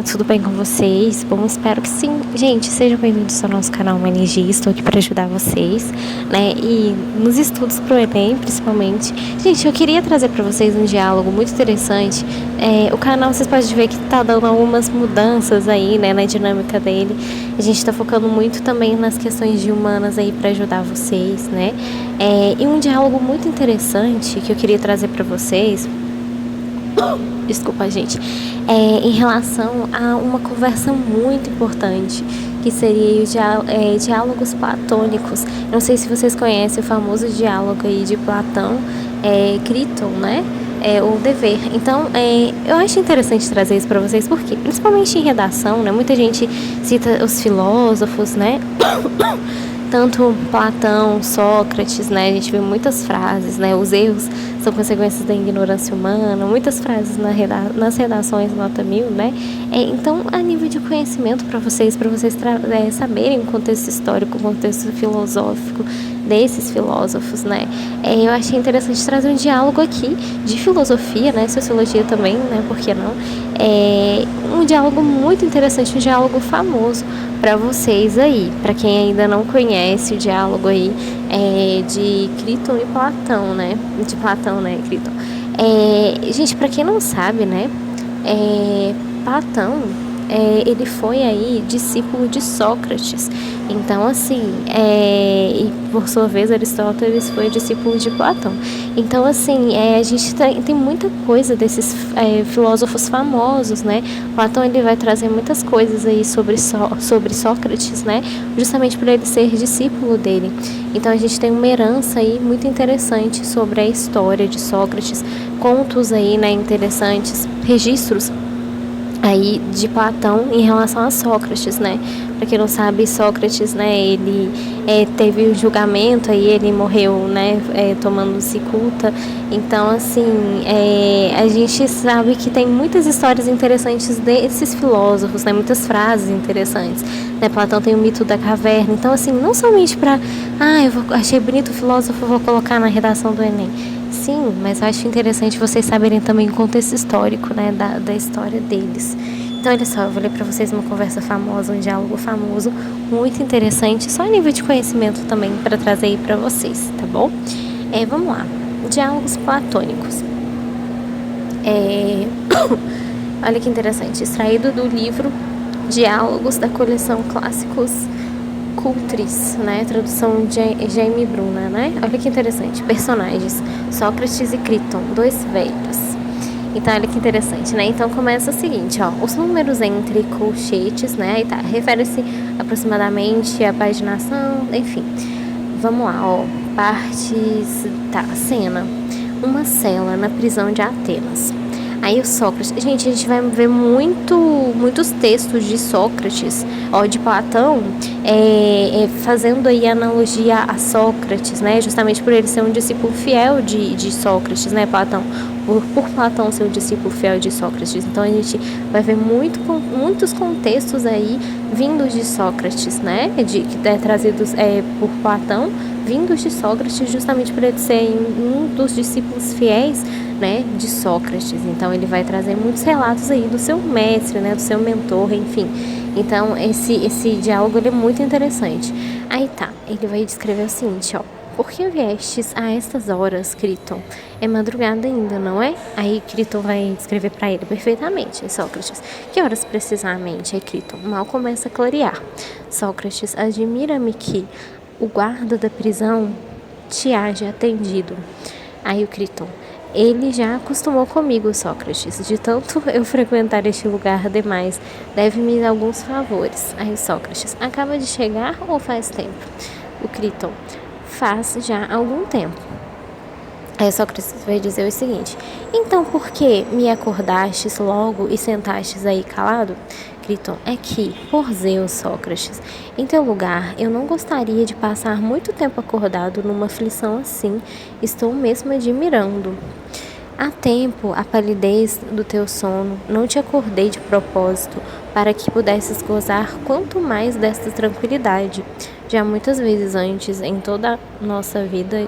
Tudo bem com vocês? Bom, espero que sim. Gente, sejam bem-vindos ao nosso canal MNG. Estou aqui para ajudar vocês, né? E nos estudos pro Enem, principalmente. Gente, eu queria trazer para vocês um diálogo muito interessante. O canal, vocês podem ver que tá dando algumas mudanças aí, né, na dinâmica dele. A gente tá focando muito também nas questões de humanas aí para ajudar vocês, né? E um diálogo muito interessante que eu queria trazer para vocês. Desculpa, gente. Em relação a uma conversa muito importante, que seria os diálogos platônicos. Não sei se vocês conhecem o famoso diálogo aí de Platão, Criton, né? O dever. Então, eu acho interessante trazer isso para vocês, porque, principalmente em redação, né? Muita gente cita os filósofos, né? Tanto Platão, Sócrates, né? A gente vê muitas frases, né? Os erros são consequências da ignorância humana, muitas frases nas redações nota 1000, né? Então, a nível de conhecimento para vocês saberem o contexto histórico, o contexto filosófico desses filósofos, né? Eu achei interessante trazer um diálogo aqui de filosofia, né? Sociologia também, né? Por que não? Um diálogo muito interessante, um diálogo famoso para vocês aí, para quem ainda não conhece o diálogo aí de Criton e Platão, né? De Platão, né, Criton. Gente, para quem não sabe, né? Platão, ele foi aí discípulo de Sócrates. Então, assim, e por sua vez Aristóteles foi discípulo de Platão. Então, assim, a gente tem muita coisa desses filósofos famosos, né? Platão, ele vai trazer muitas coisas aí sobre Sócrates, né? Justamente por ele ser discípulo dele. Então, a gente tem uma herança aí muito interessante sobre a história de Sócrates, contos aí, né, interessantes, registros aí de Platão em relação a Sócrates, né? Para quem não sabe, Sócrates, né, ele teve o julgamento, aí ele morreu, né, tomando cicuta. Então, assim, a gente sabe que tem muitas histórias interessantes desses filósofos, né, muitas frases interessantes, né? Platão tem o mito da caverna. Então, assim, não somente para, achei bonito o filósofo, vou colocar na redação do Enem. Sim, mas eu acho interessante vocês saberem também o contexto histórico, né, da história deles. Então, olha só, eu vou ler para vocês uma conversa famosa, um diálogo famoso, muito interessante, só a nível de conhecimento também, para trazer aí para vocês, tá bom? Vamos lá. Diálogos platônicos. Olha que interessante, extraído do livro Diálogos da coleção Clássicos Cultris, né? Tradução de Jaime Bruna, né? Olha que interessante. Personagens: Sócrates e Criton, dois velhos. Então, olha que interessante, né? Então, começa o seguinte, ó. Os números entre colchetes, né? Aí tá, refere-se aproximadamente à paginação, enfim. Vamos lá, ó. Partes... Tá, cena. Uma cela na prisão de Atenas. Aí o Sócrates, gente, a gente vai ver muitos textos de Sócrates, de Platão, fazendo aí analogia a Sócrates, né? Justamente por ele ser um discípulo fiel de Sócrates, né, Platão? Por Platão ser um discípulo fiel de Sócrates. Então a gente vai ver muitos contextos aí vindos de Sócrates, né? Trazidos por Platão, vindos de Sócrates, justamente por ele ser um dos discípulos fiéis, né, de Sócrates. Então ele vai trazer muitos relatos aí do seu mestre, né, do seu mentor, enfim. Então esse diálogo ele é muito interessante. Aí tá, ele vai descrever o seguinte, ó: por que viestes a estas horas, Criton? É madrugada ainda, não é? Aí Criton vai descrever para ele perfeitamente. Sócrates: que horas precisamente? Aí Criton: mal começa a clarear. Sócrates: admira-me que o guarda da prisão te haja atendido. Aí o Criton: ele já acostumou comigo, Sócrates. De tanto eu frequentar este lugar demais, deve-me alguns favores. Aí Sócrates: acaba de chegar ou faz tempo? O Criton: faz já algum tempo. Aí Sócrates vai dizer o seguinte: então por que me acordastes logo e sentastes aí calado? Criton: é que, por Zeus, Sócrates, em teu lugar eu não gostaria de passar muito tempo acordado numa aflição assim. Estou mesmo admirando. Há tempo, a palidez do teu sono, não te acordei de propósito, para que pudesses gozar quanto mais desta tranquilidade. Já muitas vezes antes, em toda a nossa vida,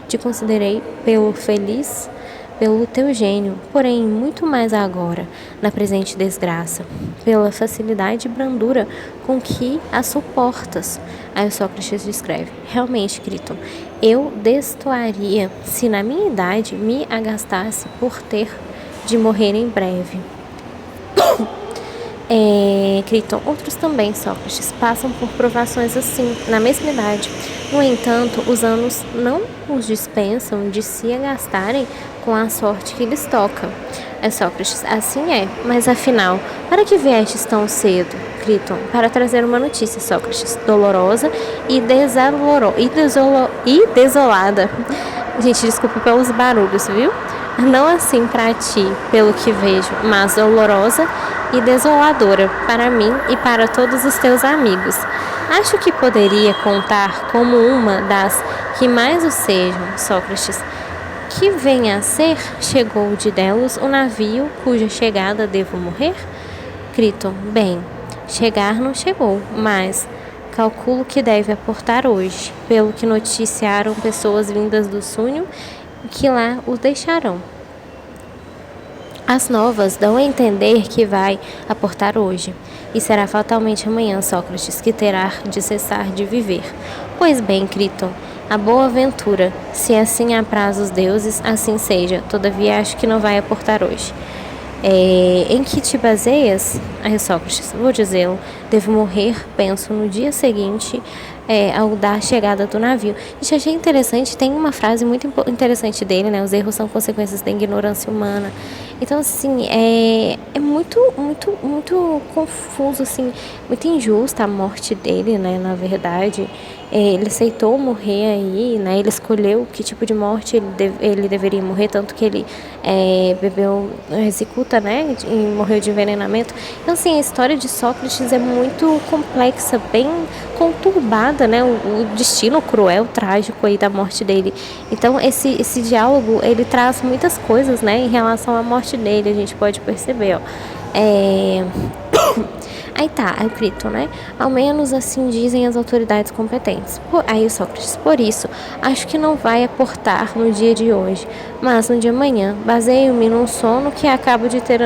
te considerei pelo feliz pelo teu gênio, porém muito mais agora, na presente desgraça, pela facilidade e brandura com que a suportas. Aí o Sócrates descreve: realmente, Criton, eu destoaria se na minha idade me agastasse por ter de morrer em breve. Criton, outros também, Sócrates, passam por provações assim, na mesma idade. No entanto, os anos não os dispensam de se agastarem com a sorte que lhes toca. Sócrates, assim é, mas afinal, para que viestes tão cedo, Criton? Para trazer uma notícia, Sócrates, dolorosa e desolada. Gente, desculpa pelos barulhos, viu? Não assim para ti, pelo que vejo, mas dolorosa e desoladora para mim e para todos os teus amigos. Acho que poderia contar como uma das que mais o sejam, Sócrates. Que venha a ser, chegou de Delos o navio cuja chegada devo morrer? Criton, bem, chegar não chegou, mas calculo que deve aportar hoje, pelo que noticiaram pessoas vindas do Súnio, que lá o deixarão. As novas dão a entender que vai aportar hoje, e será fatalmente amanhã, Sócrates, que terá de cessar de viver. Pois bem, Criton, a boa ventura, se assim apraz os deuses, assim seja, todavia acho que não vai aportar hoje. Em que te baseias? Sócrates, vou dizê-lo, devo morrer, penso, no dia seguinte, ao da chegada do navio. Isso eu achei interessante, tem uma frase muito interessante dele, né? Os erros são consequências da ignorância humana. Então, assim, é muito, muito, muito confuso, assim, muito injusta a morte dele, né? Na verdade, ele aceitou morrer aí, né? Ele escolheu que tipo de morte ele deveria morrer, tanto que ele bebeu cicuta, né? E morreu de envenenamento. Então, assim, a história de Sócrates é muito complexa, bem conturbada, né? O destino cruel, trágico aí da morte dele. Então, esse diálogo, ele traz muitas coisas, né? Em relação à morte dele, a gente pode perceber, ó. Aí tá, aí o Criton, né? Ao menos assim dizem as autoridades competentes. Aí o Sócrates, por isso, acho que não vai aportar no dia de hoje, mas no de amanhã. Baseio-me num sono que acabo de ter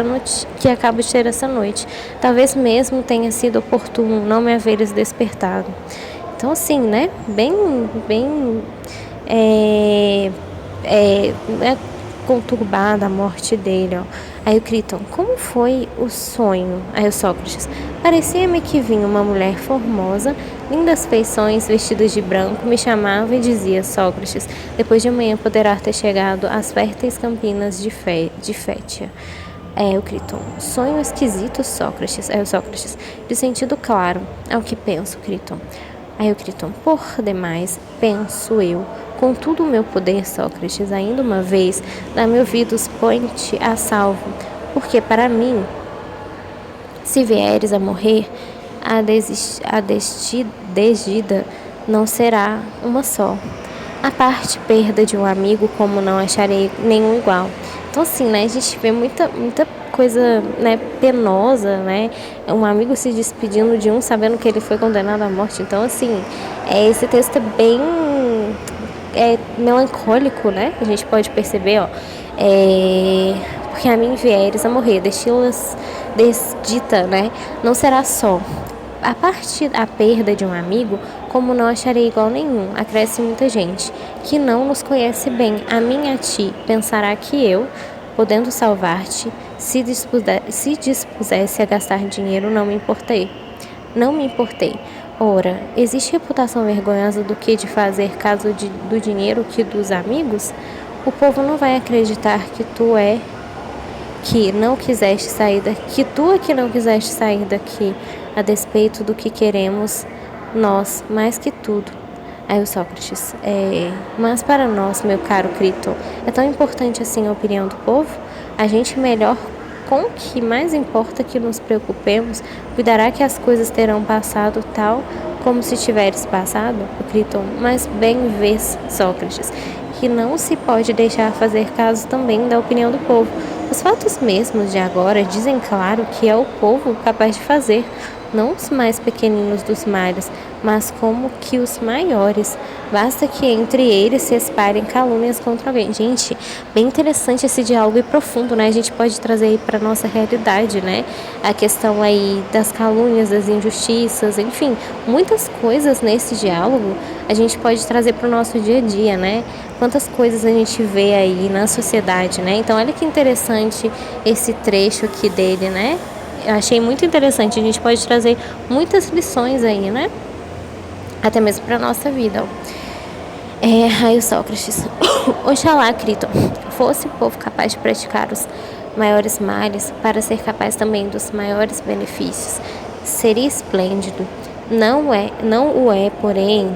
essa noite. Talvez mesmo tenha sido oportuno não me haveres despertado. Então assim, né? Bem conturbada a morte dele, ó. Aí o Criton, como foi o sonho? Aí o Sócrates, parecia-me que vinha uma mulher formosa, lindas feições, vestidas de branco, me chamava e dizia: Sócrates, depois de amanhã poderá ter chegado às férteis campinas de Fétia. O Criton, sonho esquisito, Sócrates. Aí o Sócrates, de sentido claro, ao que penso, Criton. Aí o Criton, por demais, penso eu, com todo o meu poder, Sócrates, ainda uma vez, dá-me ouvidos, põe-te a salvo, porque para mim, se vieres a morrer, a desdida não será uma só. A parte perda de um amigo, como não acharei nenhum igual. Então, assim, né, a gente vê muita coisa, né, penosa, né, um amigo se despedindo de um, sabendo que ele foi condenado à morte. Então, assim, esse texto é bem melancólico, né, a gente pode perceber, ó, porque a mim vieres a morrer, deixá-las desdita, né, não será só. A parte da perda de um amigo, como não acharei igual nenhum, acresce muita gente, que não nos conhece bem, a mim e a ti, pensará que eu, podendo salvar-te, se dispusesse a gastar dinheiro, não me importei. Ora, existe reputação vergonhosa do que de fazer caso do dinheiro que dos amigos? O povo não vai acreditar que tu é que não quiseste sair daqui, que tu é que não quiseste sair daqui, a despeito do que queremos nós, mais que tudo. Aí o Sócrates, mas para nós, meu caro Criton, é tão importante assim a opinião do povo? A gente melhor com o que mais importa que nos preocupemos, cuidará que as coisas terão passado tal como se tiveres passado? O Criton, mas bem vês, Sócrates, que não se pode deixar fazer caso também da opinião do povo. Os fatos mesmos de agora dizem claro que é o povo capaz de fazer. não os mais pequeninos dos males, mas como que os maiores. Basta que entre eles se espalhem calúnias contra alguém. Gente, bem interessante esse diálogo e profundo, né? A gente pode trazer aí para nossa realidade, né? A questão aí das calúnias, das injustiças, enfim, muitas coisas nesse diálogo a gente pode trazer para o nosso dia a dia, né? Quantas coisas a gente vê aí na sociedade, né? Então, olha que interessante esse trecho aqui dele, né? Eu achei muito interessante. A gente pode trazer muitas lições aí, né? Até mesmo para nossa vida. Aí o Sócrates, oxalá, Criton, fosse o povo capaz de praticar os maiores males para ser capaz também dos maiores benefícios. Seria esplêndido. Não o é, porém,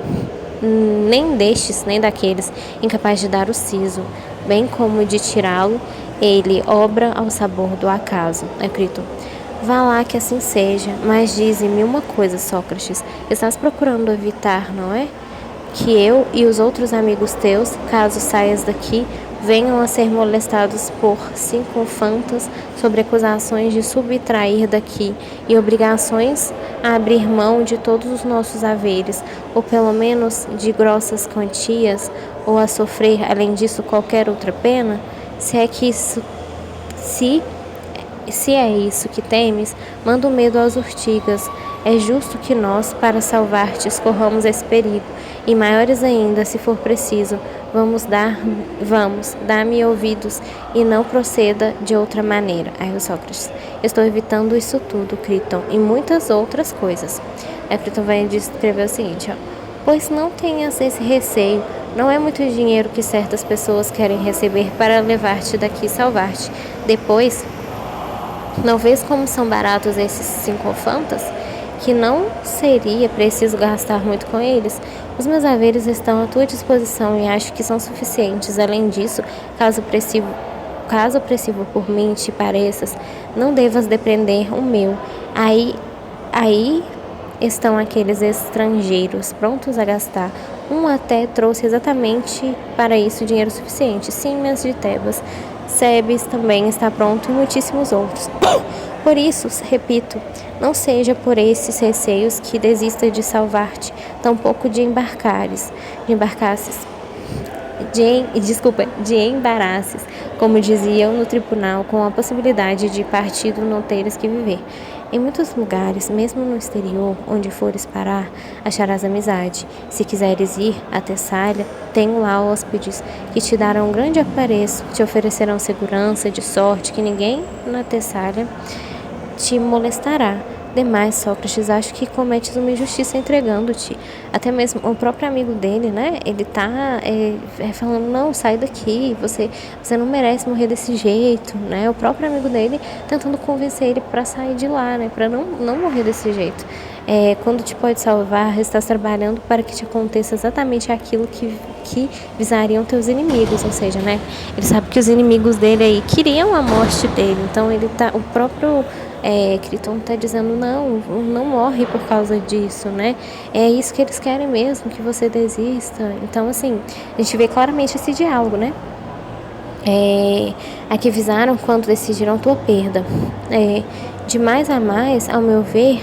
nem destes, nem daqueles, incapaz de dar o siso, bem como de tirá-lo, ele obra ao sabor do acaso. Criton. Vá lá que assim seja, mas dize-me uma coisa, Sócrates, estás procurando evitar, não é? Que eu e os outros amigos teus, caso saias daqui, venham a ser molestados por sincofantas sobre acusações de subtrair daqui e obrigações a abrir mão de todos os nossos haveres, ou pelo menos de grossas quantias, ou a sofrer, além disso, qualquer outra pena? Se é que isso, se é isso que temes, manda o medo às urtigas. É justo que nós, para salvar-te, escorramos esse perigo, e maiores ainda, se for preciso. Vamos, dá-me ouvidos, e não proceda de outra maneira. Aí o Sócrates, estou evitando isso tudo, Criton, e muitas outras coisas. Aí Criton vai descrever o seguinte, ó. Pois não tenhas esse receio, não é muito dinheiro que certas pessoas querem receber para levar-te daqui e salvar-te. Depois, não vês como são baratos esses sincofantas? Que não seria preciso gastar muito com eles? Os meus haveres estão à tua disposição e acho que são suficientes. Além disso, caso opressivo por mim te pareças, não devas depreender o meu. Aí estão aqueles estrangeiros prontos a gastar. Um até trouxe exatamente para isso dinheiro suficiente. Símias de Tebas, Sebes também está pronto e muitíssimos outros. Por isso, repito, não seja por esses receios que desista de salvar-te, tampouco de embarcasses, de embaraços, como diziam no tribunal, com a possibilidade de partido não teres que viver. Em muitos lugares, mesmo no exterior, onde fores parar, acharás amizade. Se quiseres ir a Tessália, tenho lá hóspedes que te darão grande apreço, te oferecerão segurança, de sorte que ninguém na Tessália te molestará. Demais, Sócrates, acho que cometes uma injustiça entregando-te. Até mesmo o próprio amigo dele, né? Ele tá falando, não, sai daqui, você não merece morrer desse jeito, né? O próprio amigo dele tentando convencer ele para sair de lá, né? Para não morrer desse jeito. Quando te pode salvar, estás trabalhando para que te aconteça exatamente aquilo que visariam teus inimigos, ou seja, né? Ele sabe que os inimigos dele aí queriam a morte dele, então o próprio Criton está dizendo, não morre por causa disso, né? É isso que eles querem mesmo, que você desista. Então, assim, a gente vê claramente esse diálogo, né? A que visaram quando decidiram tua perda. De mais a mais, ao meu ver,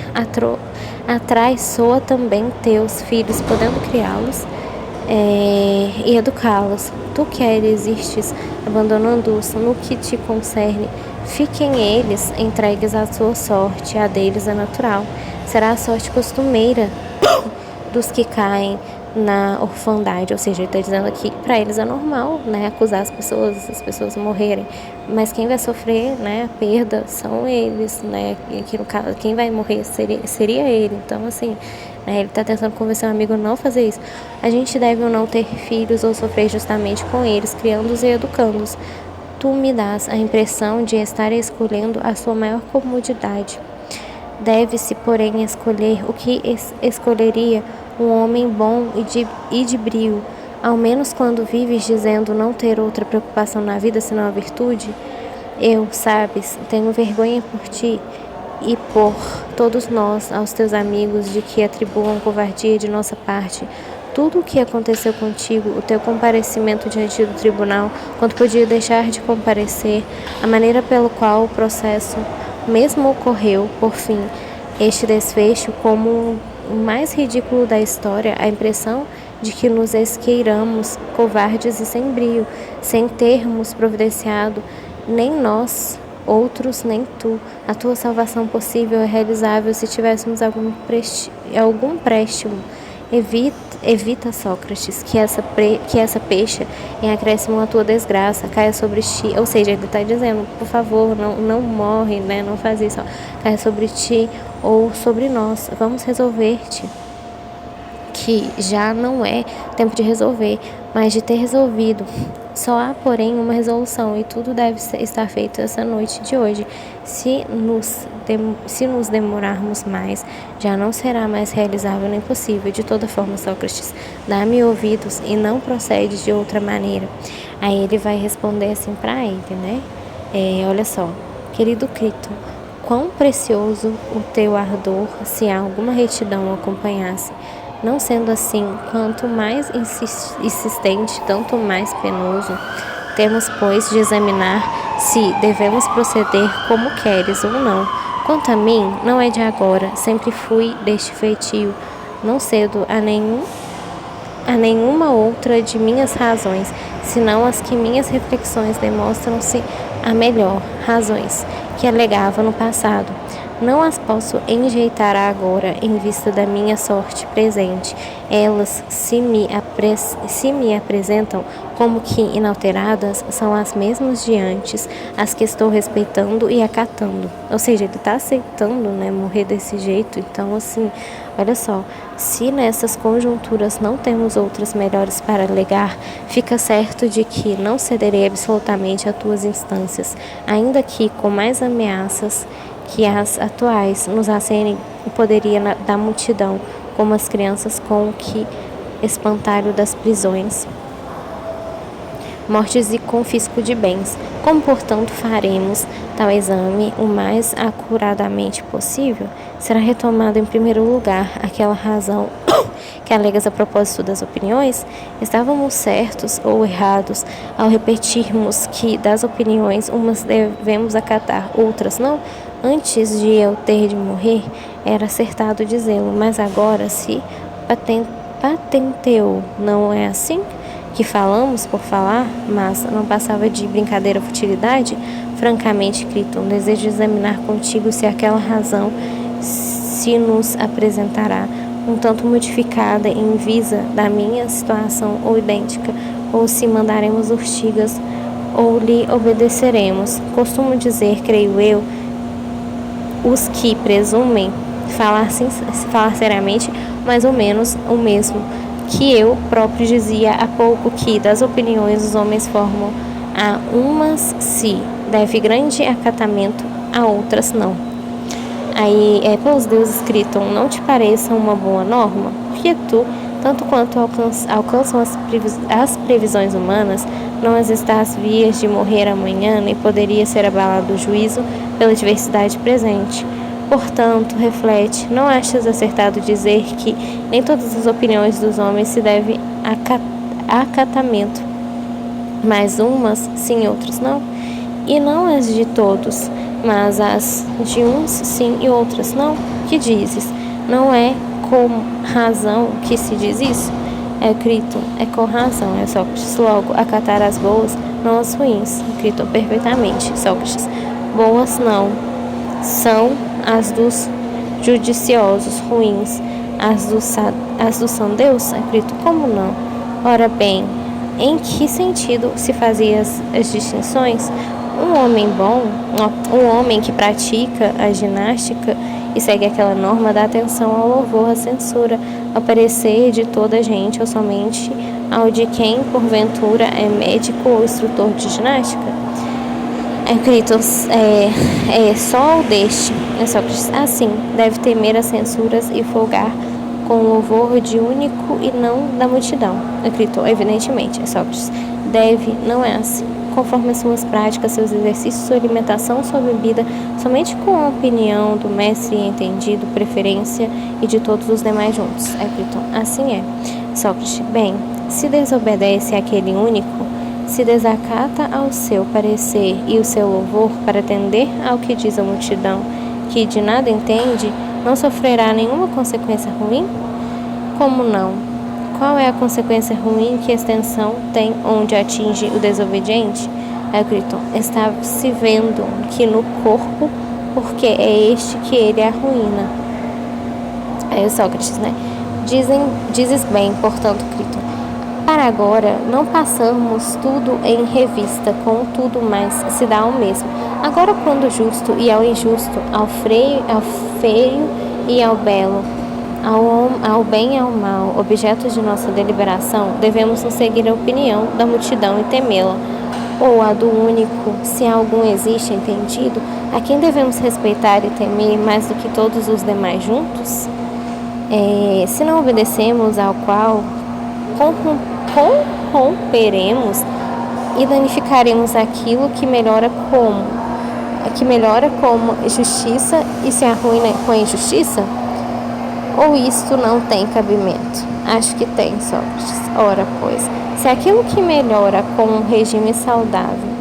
atrás soa também teus filhos, podendo criá-los e educá-los. Tu queres irtes abandonando-os no que te concerne. Fiquem eles entregues à sua sorte, a deles é natural. Será a sorte costumeira dos que caem na orfandade, ou seja, ele está dizendo aqui que para eles é normal, né, acusar as pessoas morrerem, mas quem vai sofrer, né, a perda são eles, né, e aqui no caso, quem vai morrer seria ele. Então, assim, né, ele está tentando convencer um amigo a não fazer isso. A gente deve ou não ter filhos ou sofrer justamente com eles, criando-os e educando-os. Tu me dás a impressão de estar escolhendo a sua maior comodidade. Deve-se, porém, escolher o que escolheria um homem bom e de brio, ao menos quando vives dizendo não ter outra preocupação na vida senão a virtude. Eu, sabes, tenho vergonha por ti e por todos nós, aos teus amigos, de que atribuam covardia de nossa parte. Tudo o que aconteceu contigo, o teu comparecimento diante do tribunal, quando podia deixar de comparecer, a maneira pela qual o processo mesmo ocorreu, por fim, este desfecho como o mais ridículo da história, a impressão de que nos esqueiramos covardes e sem brio, sem termos providenciado nem nós, outros nem tu, a tua salvação possível e realizável se tivéssemos algum préstimo. Evita, Sócrates, que essa pecha, em acréscimo à tua desgraça, caia sobre ti. Ou seja, ele está dizendo, por favor, não morre, né? Não faz isso. Caia sobre ti ou sobre nós. Vamos resolver-te. Que já não é tempo de resolver, mas de ter resolvido. Só há, porém, uma resolução, e tudo deve estar feito essa noite de hoje. Se nos demorarmos mais, já não será mais realizável nem possível. De toda forma, Sócrates, dá-me ouvidos e não procede de outra maneira. Aí ele vai responder assim para ele, né? Olha só, querido Crito, quão precioso o teu ardor, se há alguma retidão o acompanhasse. Não sendo assim, quanto mais insistente, tanto mais penoso. Temos, pois, de examinar se devemos proceder como queres ou não. Quanto a mim, não é de agora, sempre fui deste feitio. Não cedo a nenhuma outra de minhas razões, senão as que minhas reflexões demonstram-se a melhor, razões que alegava no passado. Não as posso enjeitar agora em vista da minha sorte presente. Elas, se me apresentam como que inalteradas, são as mesmas de antes, as que estou respeitando e acatando. Ou seja, ele está aceitando, né, morrer desse jeito. Então, assim, olha só, se nessas conjunturas não temos outras melhores para alegar, fica certo de que não cederei absolutamente a tuas instâncias, ainda que com mais ameaças que as atuais nos acenem o poderia da multidão, como as crianças com o que espantalho das prisões, mortes e confisco de bens. Como, portanto, faremos tal exame o mais acuradamente possível, será retomada em primeiro lugar aquela razão que alegas a propósito das opiniões. Estávamos certos ou errados ao repetirmos que das opiniões umas devemos acatar, outras não? Antes de eu ter de morrer, era acertado dizê-lo, mas agora se patenteou, não é assim? Que falamos por falar, mas não passava de brincadeira ou futilidade? Francamente, Criton, desejo examinar contigo se aquela razão se nos apresentará um tanto modificada em visa da minha situação ou idêntica, ou se mandaremos urtigas ou lhe obedeceremos. Costumo dizer, creio eu, os que presumem falar seriamente, mais ou menos o mesmo que eu próprio dizia há pouco, que das opiniões os homens formam a umas se deve grande acatamento, a outras não. Aí, pelos deuses Criton, não te pareça uma boa norma? Porque tu, tanto quanto alcançam as previsões humanas, não as estás vias de morrer amanhã, nem poderia ser abalado o juízo pela diversidade presente. Portanto, reflete, não achas acertado dizer que nem todas as opiniões dos homens se devem a acatamento, mas umas sim, outras não? E não as de todos, mas as de uns sim e outras não? Que dizes? Não é com razão que se diz isso? Criton, é com razão, Sócrates. Logo, acatar as boas, não as ruins. Criton, perfeitamente, Sócrates. Boas não são as dos judiciosos, ruins as dos sandeus? Criton, como não? Ora bem, em que sentido se faziam as distinções? Um homem bom, um homem que pratica a ginástica e segue aquela norma, dá atenção ao louvor, à censura, ao parecer de toda a gente, ou somente ao de quem, porventura, é médico ou instrutor de ginástica? Criton, só o deste, Sócrates. Assim, deve temer as censuras e folgar com o louvor de único e não da multidão. Criton, evidentemente, Sócrates. Deve, não é assim. Conforme as suas práticas, seus exercícios, sua alimentação, sua bebida, somente com a opinião do mestre entendido, preferência e de todos os demais juntos. Criton, assim é. Sócrates, bem, se desobedece àquele único, se desacata ao seu parecer e o seu louvor para atender ao que diz a multidão, que de nada entende, não sofrerá nenhuma consequência ruim? Como não? Qual é a consequência ruim que a extensão tem onde atinge o desobediente? Agriton está se vendo que no corpo, porque é este que ele arruína. Aí o Sócrates, né? Dizes bem, portanto, Criton. Para agora, não passamos tudo em revista, com tudo mais se dá ao mesmo. Agora, quando o justo e ao injusto, ao feio e ao belo, ao bem e ao mal, objetos de nossa deliberação, devemos nos seguir a opinião da multidão e temê-la, ou a do único, se algum existe entendido, a quem devemos respeitar e temer mais do que todos os demais juntos? Se não obedecemos ao qual corromperemos e danificaremos aquilo que melhora como justiça e se arruína com a injustiça? Ou isto não tem cabimento? Acho que tem, Sócrates. Ora, pois, se aquilo que melhora com um regime saudável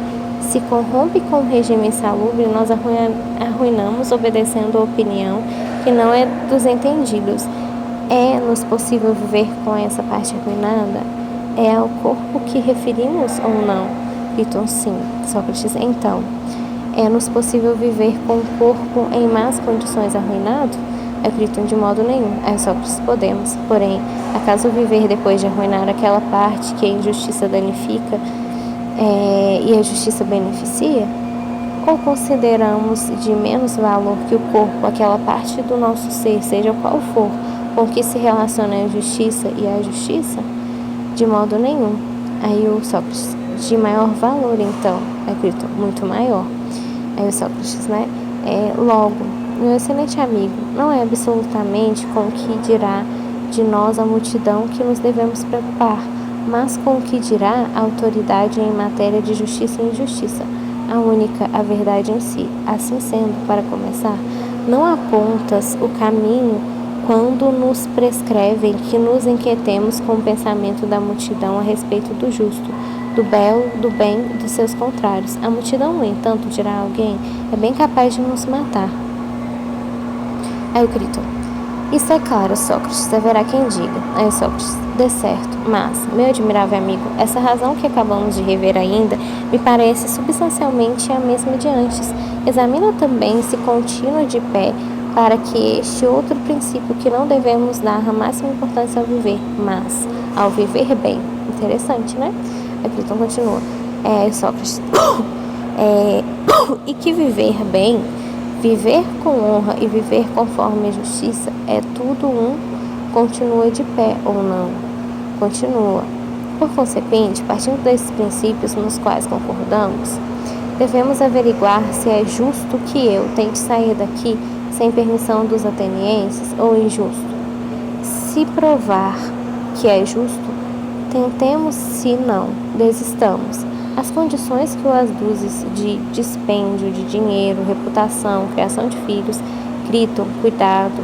se corrompe com um regime insalubre, nós arruinamos obedecendo a opinião que não é dos entendidos. É-nos possível viver com essa parte arruinada? É ao corpo que referimos ou não? Criton, sim. Sócrates, então, é-nos possível viver com o corpo em más condições arruinado? Criton, de modo nenhum. Sócrates, podemos. Porém, acaso viver depois de arruinar aquela parte que a injustiça danifica e a justiça beneficia? Ou consideramos de menos valor que o corpo, aquela parte do nosso ser, seja qual for, com que se relaciona a injustiça e a justiça? De modo nenhum. Aí o Sócrates, de maior valor então, Criton, muito maior. Aí o Sócrates, né? Logo, meu excelente amigo, não é absolutamente com o que dirá de nós a multidão que nos devemos preocupar, mas com o que dirá a autoridade em matéria de justiça e injustiça, a única, a verdade em si. Assim sendo, para começar, não apontas o caminho quando nos prescrevem que nos inquietemos com o pensamento da multidão a respeito do justo, do belo, do bem e dos seus contrários. A multidão, no entanto, dirá alguém, é bem capaz de nos matar. Aí o Criton, isso é claro, Sócrates, haverá quem diga. Aí o Sócrates, de certo, mas, meu admirável amigo, essa razão que acabamos de rever ainda me parece substancialmente a mesma de antes. Examina também se continua de pé para que este outro princípio que não devemos dar a máxima importância ao viver, mas ao viver bem. Interessante, né? Aí Criton continua. Sócrates, e que viver bem, viver com honra e viver conforme a justiça é tudo continua de pé ou não? Continua. Por consequente, partindo desses princípios nos quais concordamos, devemos averiguar se é justo que eu tente sair daqui sem permissão dos atenienses ou injusto. Se provar que é justo, tentemos, se não, desistamos. As condições que o aduzes de dispêndio de dinheiro, reputação, criação de filhos, Criton, cuidado,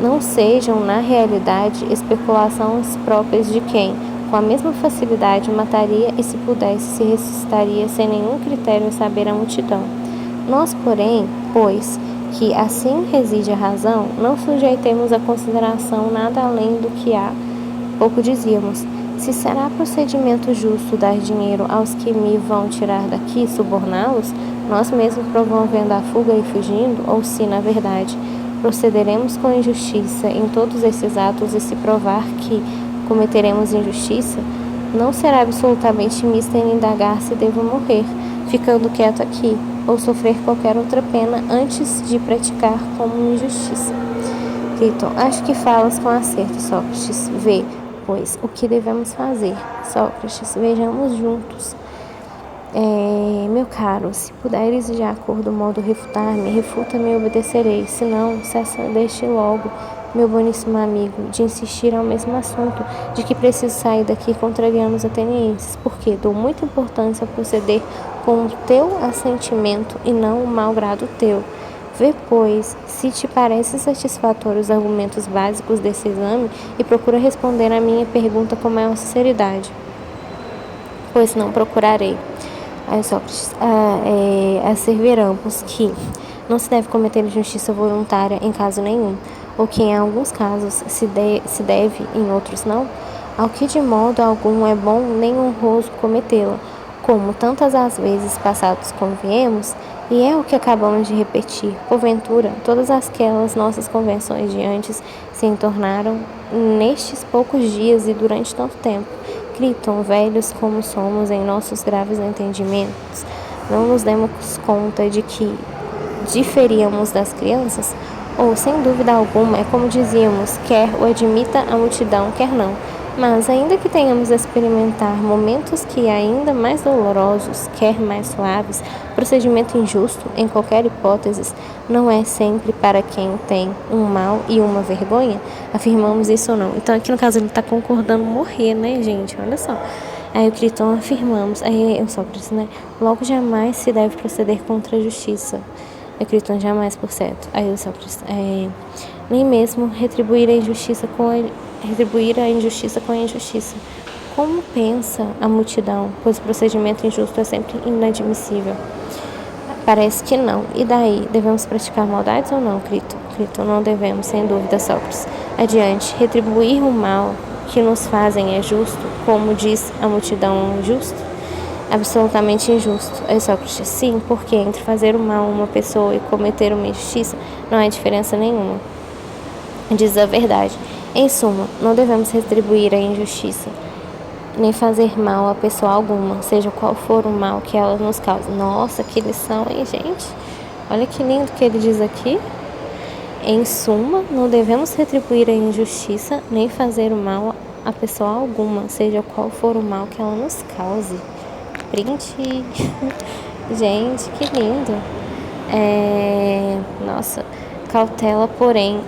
não sejam, na realidade, especulações próprias de quem, com a mesma facilidade, mataria e, se pudesse, se ressuscitaria sem nenhum critério em saber a multidão. Nós, porém, pois que assim reside a razão, não sujeitemos a consideração nada além do que há pouco dizíamos. Se será procedimento justo dar dinheiro aos que me vão tirar daqui, suborná-los, nós mesmos promovendo a fuga e fugindo, ou se, na verdade, procederemos com injustiça em todos esses atos e se provar que cometeremos injustiça, não será absolutamente mista em indagar se devo morrer, ficando quieto aqui, ou sofrer qualquer outra pena antes de praticar como injustiça. Criton, acho que falas com acerto, Sócrates. Vê, pois, o que devemos fazer. Sócrates, vejamos juntos. Meu caro, se puderes de acordo modo refutar-me, refuta-me e obedecerei. Se não, cessa deste logo, meu boníssimo amigo, de insistir ao mesmo assunto, de que preciso sair daqui contrariando os atenienses, porque dou muita importância a proceder com o teu assentimento e não o mau grado teu. Vê, pois, se te parecem satisfatórios os argumentos básicos desse exame e procura responder à minha pergunta com maior sinceridade, pois não procurarei. Aí Sócrates, asseveramos que, Não se deve cometer injustiça voluntária em caso nenhum, ou que em alguns casos se deve, em outros não, ao que de modo algum é bom nem honroso cometê-la, como tantas as vezes passadas conviemos, e é o que acabamos de repetir. Porventura, todas aquelas nossas convenções de antes se entornaram nestes poucos dias e durante tanto tempo. Criton, velhos como somos em nossos graves entendimentos, não nos demos conta de que diferíamos das crianças? Ou, sem dúvida alguma, é como dizíamos, quer o admita a multidão, quer não. Mas, ainda que tenhamos a experimentar momentos que ainda mais dolorosos, quer mais suaves, procedimento injusto, em qualquer hipótese, não é sempre para quem tem um mal e uma vergonha? Afirmamos isso ou não? Então, aqui no caso, ele está concordando morrer, né, gente? Olha só. Aí o Criton afirmamos, aí o Sócrates, né? Logo jamais se deve proceder contra a justiça. Aí o Criton jamais, por certo. Aí o Sócrates, nem mesmo retribuir a injustiça com a injustiça. Como pensa a multidão, pois o procedimento injusto é sempre inadmissível. Parece que não. E daí? Devemos praticar maldades ou não, Criton? Criton, não devemos, sem dúvida, Sócrates. Adiante, retribuir o mal que nos fazem é justo, como diz a multidão justo? Absolutamente injusto. Aí Sócrates, sim, porque entre fazer o mal a uma pessoa e cometer uma injustiça não há diferença nenhuma. Diz a verdade. Em suma, não devemos retribuir a injustiça, nem fazer mal a pessoa alguma, seja qual for o mal que ela nos cause. Nossa, que lição, hein, gente? Olha que lindo que ele diz aqui. Em suma, não devemos retribuir a injustiça, nem fazer o mal a pessoa alguma, seja qual for o mal que ela nos cause. Print. Gente, que lindo. Nossa. Cautela, porém,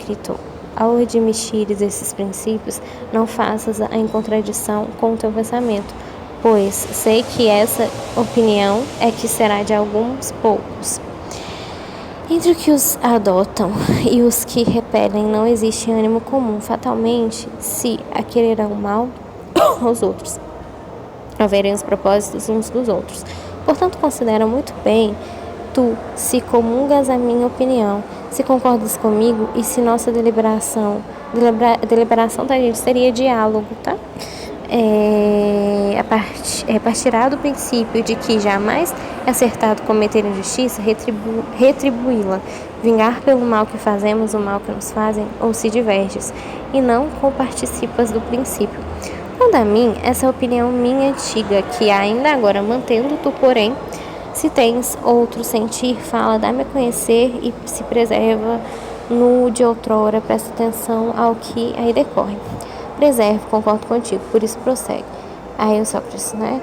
Criton, ao admitires esses princípios, não faças em contradição com o teu pensamento, pois sei que essa opinião é que será de alguns poucos. Entre os que os adotam e os que repelem não existe ânimo comum. Fatalmente, se quererão mal aos outros, haverem os propósitos uns dos outros. Portanto, considera muito bem tu, se comungas a minha opinião, se concordas comigo e se nossa deliberação da gente seria diálogo, tá? Partirá do princípio de que jamais é acertado cometer injustiça, retribuí-la, vingar pelo mal que fazemos o mal que nos fazem, ou se diverges, e não comparticipas do princípio. Quanto a mim, essa é a opinião minha antiga, que ainda agora mantendo tu, porém, se tens outro sentir, fala, dá-me a conhecer e se preserva no de outrora, presta atenção ao que aí decorre. Preserve, concordo contigo, por isso prossegue. Aí o Sócrates, né?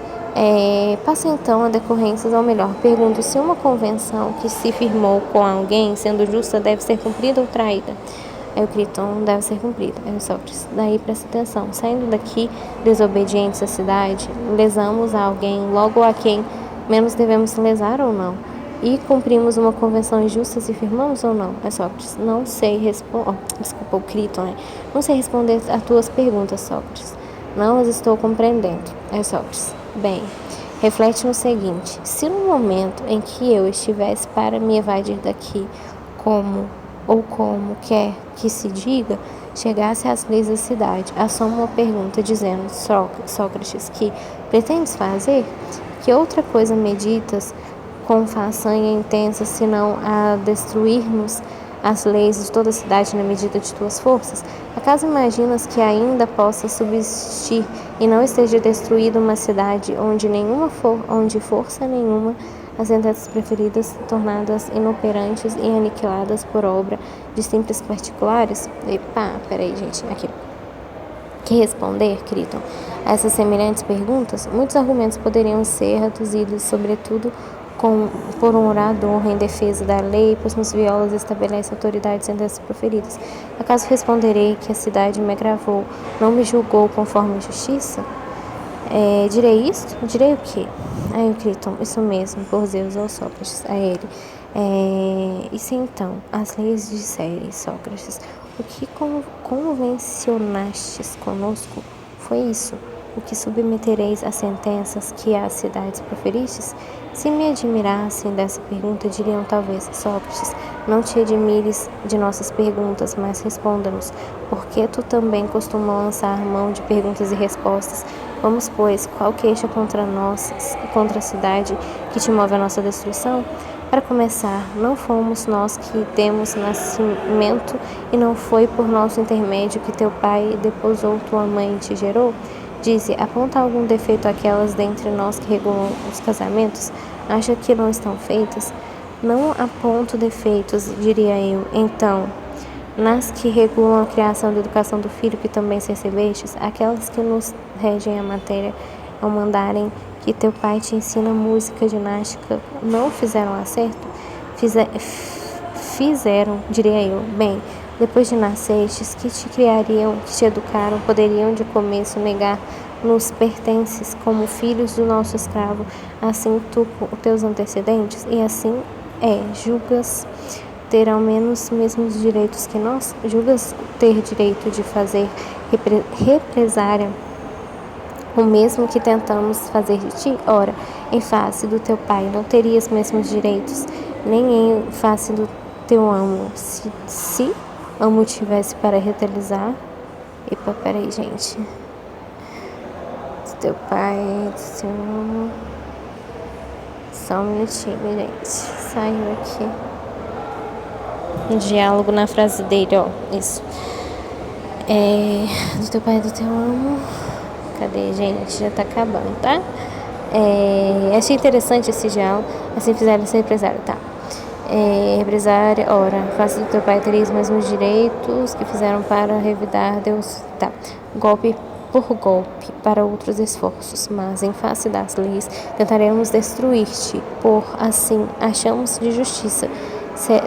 Passa então a decorrências, ou melhor, pergunto se uma convenção que se firmou com alguém, sendo justa, deve ser cumprida ou traída. Aí o Criton, deve ser cumprida. Aí o Sócrates, daí presta atenção, saindo daqui desobedientes à cidade, lesamos a alguém, logo a quem menos devemos lesar ou não? E cumprimos uma convenção injusta se firmamos ou não? É Sócrates, não sei responder. Desculpa, o Criton, né? Não sei responder a tuas perguntas, Sócrates. Não as estou compreendendo. É Sócrates. Bem, reflete no seguinte: se no momento em que eu estivesse para me evadir daqui, como quer que se diga, chegasse às leis da cidade, assoma uma pergunta dizendo, Sócrates, que pretendes fazer? Que outra coisa meditas com façanha intensa, senão a destruir-nos as leis de toda a cidade na medida de tuas forças? Acaso imaginas que ainda possa subsistir e não esteja destruída uma cidade onde força nenhuma, as sentenças preferidas tornadas inoperantes e aniquiladas por obra de simples particulares? Peraí, gente, aqui. Que responder, Criton, a essas semelhantes perguntas? Muitos argumentos poderiam ser reduzidos, sobretudo, por um orador em defesa da lei, pois nos violas estabelece autoridade de sentenças proferidas. Acaso responderei que a cidade me agravou, não me julgou conforme a justiça? Direi isto? Direi o quê? Aí o Criton, isso mesmo, por Zeus ou Sócrates, a ele. E se então as leis disserem, Sócrates, o que convencionastes conosco foi isso? o que submetereis às sentenças que às cidades proferistes? Se me admirassem dessa pergunta, diriam talvez: Sócrates, não te admires de nossas perguntas, mas responda-nos, porque tu também costuma lançar mão de perguntas e respostas. Vamos, pois, qual queixa contra nós, contra a cidade que te move a nossa destruição? Para começar, não fomos nós que demos nascimento, e não foi por nosso intermédio que teu pai deposou tua mãe e te gerou? Dize, aponta algum defeito àquelas dentre nós que regulam os casamentos? Acha que não estão feitas? Não aponto defeitos, diria eu. Então, nas que regulam a criação e a educação do filho que também recebestes, aquelas que nos regem a matéria ao mandarem que teu pai te ensina música, ginástica, não fizeram acerto? Fizeram, diria eu. Bem, depois de nascestes, que te criariam, que te educaram, poderiam de começo negar-nos pertences como filhos do nosso escravo, assim tu com teus antecedentes, e assim julgas ter ao menos os mesmos direitos que nós? Julgas ter direito de fazer represária o mesmo que tentamos fazer de ti? Ora, em face do teu pai não terias mesmos direitos, nem em face do teu amo. Se amo tivesse para retalizar. Epa, peraí, gente. Do teu pai, do teu amo. Só um minutinho, gente. Saiu aqui. Um diálogo na frase dele, ó. Isso. Do teu pai e do teu amo. Cadê, gente? Já tá acabando, tá? Achei interessante esse diálogo. Assim fizeram ser represário, tá? Represária, ora, face do teu pai teria os mesmos direitos que fizeram para revidar Deus, tá? Golpe por golpe, para outros esforços, mas em face das leis tentaremos destruir-te, por assim achamos de justiça.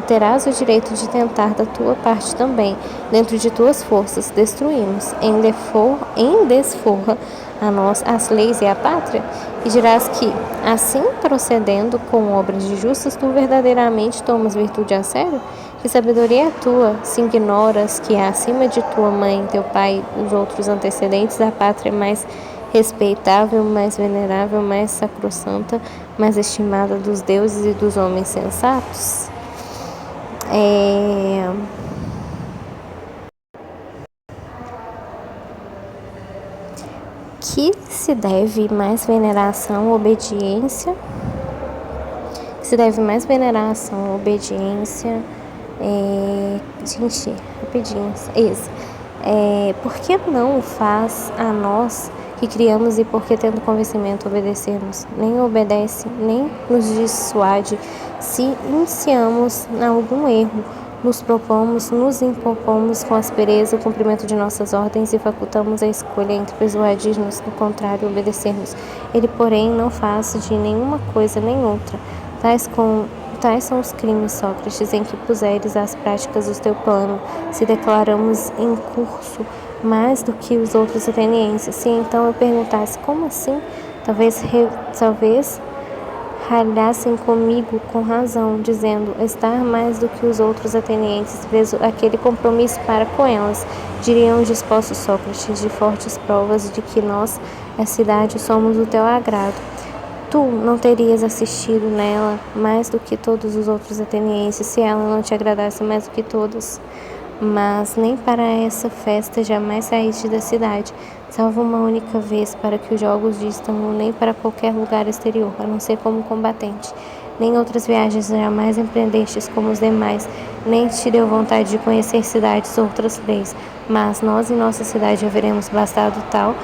Terás o direito de tentar da tua parte também, dentro de tuas forças, destruirmos, em desforra a nós as leis e a pátria? E dirás que, assim procedendo com obras de justas, tu verdadeiramente tomas virtude a sério? Que sabedoria é tua, se ignoras que acima de tua mãe, teu pai e os outros antecedentes, a pátria mais respeitável, mais venerável, mais sacrossanta, mais estimada dos deuses e dos homens sensatos? Que se deve mais veneração, obediência, gente, obediência, isso. Por que não o faz a nós que criamos e porque tendo convencimento obedecermos? Nem obedece, nem nos dissuade se iniciamos algum erro, nos impopomos com aspereza o cumprimento de nossas ordens e facultamos a escolha entre persuadir-nos, do contrário, obedecermos. Ele, porém, não faz de nenhuma coisa nem outra. Tais são os crimes, Sócrates, em que puseres às práticas o teu plano, se declaramos em curso mais do que os outros atenienses. Se então eu perguntasse como assim, talvez ralhassem comigo com razão, dizendo estar mais do que os outros atenienses, preso aquele compromisso para com elas. Diriam dispostos, Sócrates, de fortes provas de que nós, a cidade, somos do teu agrado. Tu não terias assistido nela mais do que todos os outros atenienses, se ela não te agradasse mais do que todos. Mas nem para essa festa jamais saíste da cidade, salvo uma única vez para que os jogos de Istambul, nem para qualquer lugar exterior, a não ser como combatente. Nem outras viagens jamais empreendestes como os demais, nem te deu vontade de conhecer cidades ou outras leis. Mas nós em nossa cidade haveremos bastado tal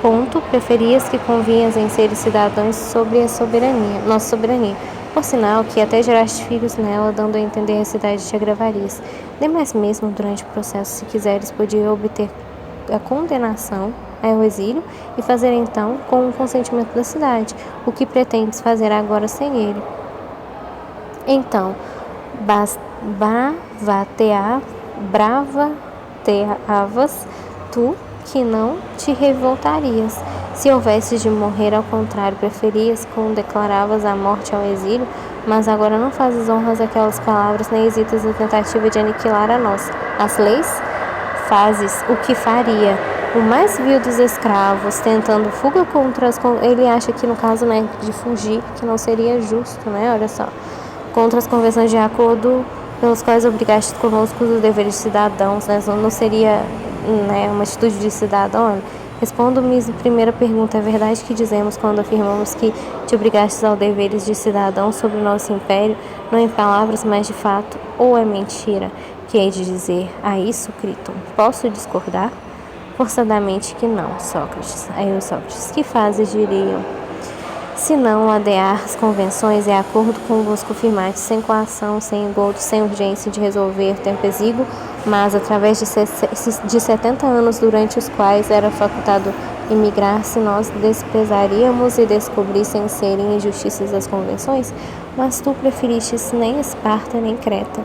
ponto, preferias que convinhas em seres cidadãos sobre a soberania, nossa soberania. Por sinal que até geraste filhos nela, dando a entender a cidade te agravarias. Demais mesmo, durante o processo, se quiseres, podia obter a condenação ao exílio e fazer então com o consentimento da cidade, o que pretendes fazer agora sem ele. Então, bravateavas tu que não te revoltarias. Se houvesses de morrer, ao contrário, preferias como declaravas a morte ao exílio, mas agora não fazes honras àquelas palavras, nem hesitas na tentativa de aniquilar a nós. As leis? Fazes o que faria o mais vil dos escravos, tentando fuga contra ele acha que no caso, né, de fugir, que não seria justo, né, olha só, contra as convenções de acordo pelos quais obrigastes conosco os deveres de cidadãos, né, não seria, né, uma atitude de cidadão. Respondo-me a primeira pergunta, é verdade que dizemos quando afirmamos que te obrigastes aos deveres de cidadão sobre o nosso império, não em palavras, mas de fato, ou é mentira? Que hei de dizer a isso, Criton? Posso discordar? Forçadamente que não, Sócrates. Aí o Sócrates, que fazes, diriam? Se não adear às convenções, é acordo convosco firmate, sem coação, sem engodo, sem urgência de resolver tempo exíguo, mas através de 70 anos durante os quais era facultado emigrar, se nós desprezaríamos e descobrissem serem injustiças as convenções, mas tu preferistes nem Esparta nem Creta,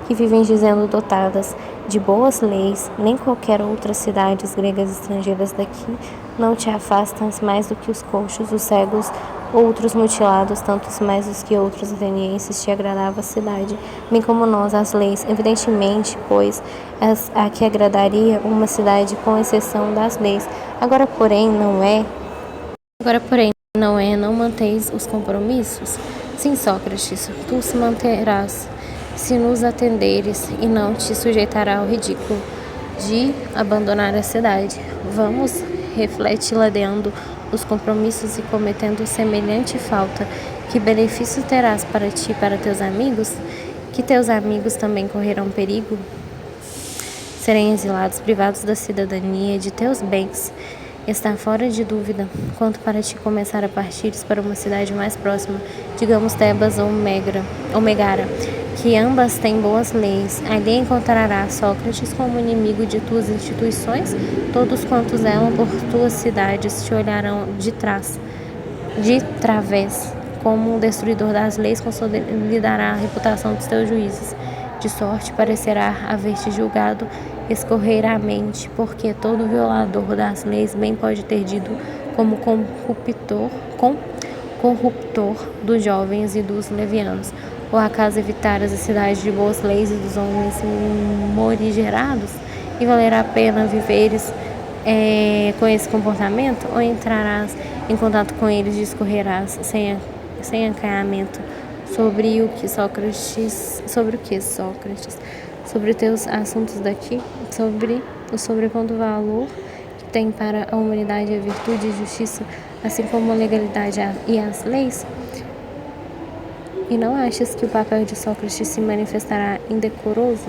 que vivem dizendo dotadas de boas leis, nem qualquer outras cidades gregas estrangeiras daqui, não te afastas mais do que os coxos, os cegos, outros mutilados, tantos mais dos que outros atenienses, te agradava a cidade, bem como nós as leis, evidentemente, pois a que agradaria uma cidade com exceção das leis. Agora, porém, não manteis os compromissos? Sim, Sócrates, tu se manterás, se nos atenderes, e não te sujeitará ao ridículo de abandonar a cidade. Vamos, reflete ladeando os compromissos e cometendo semelhante falta, que benefício terás para ti e para teus amigos? Que teus amigos também correrão perigo? Serem exilados, privados da cidadania e de teus bens. Está fora de dúvida, quanto para ti começar a partires para uma cidade mais próxima, digamos Tebas ou Megara, que ambas têm boas leis. Ali encontrarás Sócrates como inimigo de tuas instituições, todos quantos zelam por tuas cidades te olharão de través, como um destruidor das leis consolidará a reputação dos teus juízes. De sorte parecerá haver-te julgado escorreiramente, porque todo violador das leis bem pode ter dito como corruptor dos jovens e dos levianos. Ou acaso evitaras a cidade de boas leis e dos homens morigerados? E valerá a pena viveres com esse comportamento? Ou entrarás em contato com eles e discorrerás sem acanhamento sobre o que, Sócrates? Sobre teus assuntos daqui? Sobre o sobrepondo valor que tem para a humanidade a virtude e a justiça, assim como a legalidade e as leis? E não achas que o papel de Sócrates se manifestará indecoroso?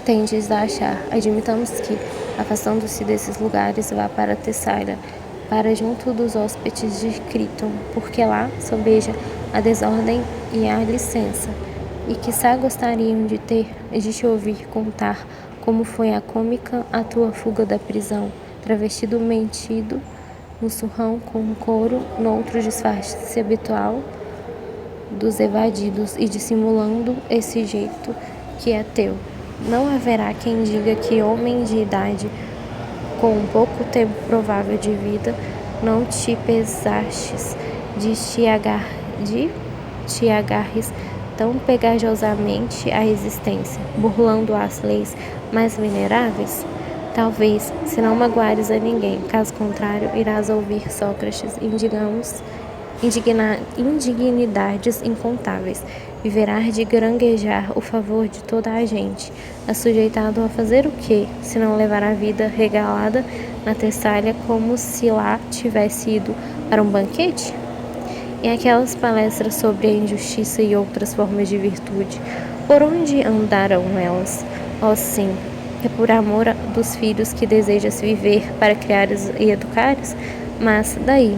Tendes a achar. Admitamos que, afastando-se desses lugares, vá para Tessália, para junto dos hóspedes de Criton, porque lá sobeja a desordem e a licença, e quiçá gostariam de te ouvir contar como foi a cômica a tua fuga da prisão, travestido mentido no surrão com couro, noutro disfarce habitual dos evadidos e dissimulando esse jeito que é teu. Não haverá quem diga que homem de idade, com um pouco tempo provável de vida, não te pesastes de te agarres tão pegajosamente à existência, burlando as leis mais veneráveis? Talvez, se não magoares a ninguém, caso contrário, irás ouvir Sócrates, indignidades incontáveis, viverás de granguejar o favor de toda a gente, assujeitado a fazer o quê, se não levar a vida regalada na Tessália como se lá tivesse ido para um banquete? E aquelas palestras sobre a injustiça e outras formas de virtude, por onde andarão elas? Oh, sim, é por amor dos filhos que desejas viver para criares e educares, mas daí?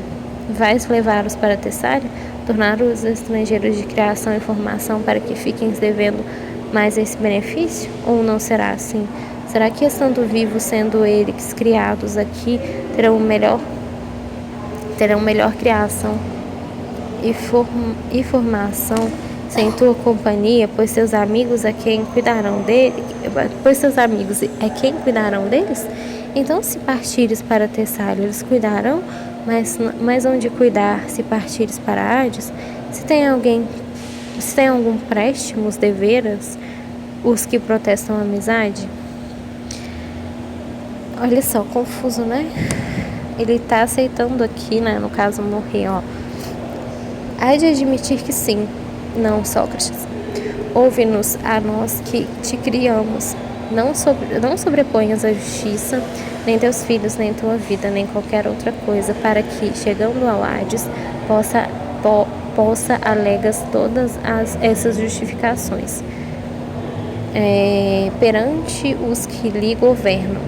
Vais levá-los para Tessália, tornar os estrangeiros de criação e formação para que fiquem devendo mais esse benefício? Ou não será assim? Será que, estando vivos, sendo eles criados aqui, terão melhor criação e formação sem tua companhia, pois teus amigos é quem cuidarão deles? Então, se partires para Tessália, eles cuidarão, mas onde cuidar se partires para Hades? Se tem algum préstimo, os deveras, os que protestam a amizade? Olha só, confuso, né? Ele tá aceitando aqui, né, no caso, morrer, ó. Há de admitir que sim. Não, Sócrates. Ouve-nos a nós que te criamos. Não sobreponhas a justiça, nem teus filhos, nem tua vida, nem qualquer outra coisa, para que, chegando ao Hades, possa alegas todas essas justificações perante os que lhe governam.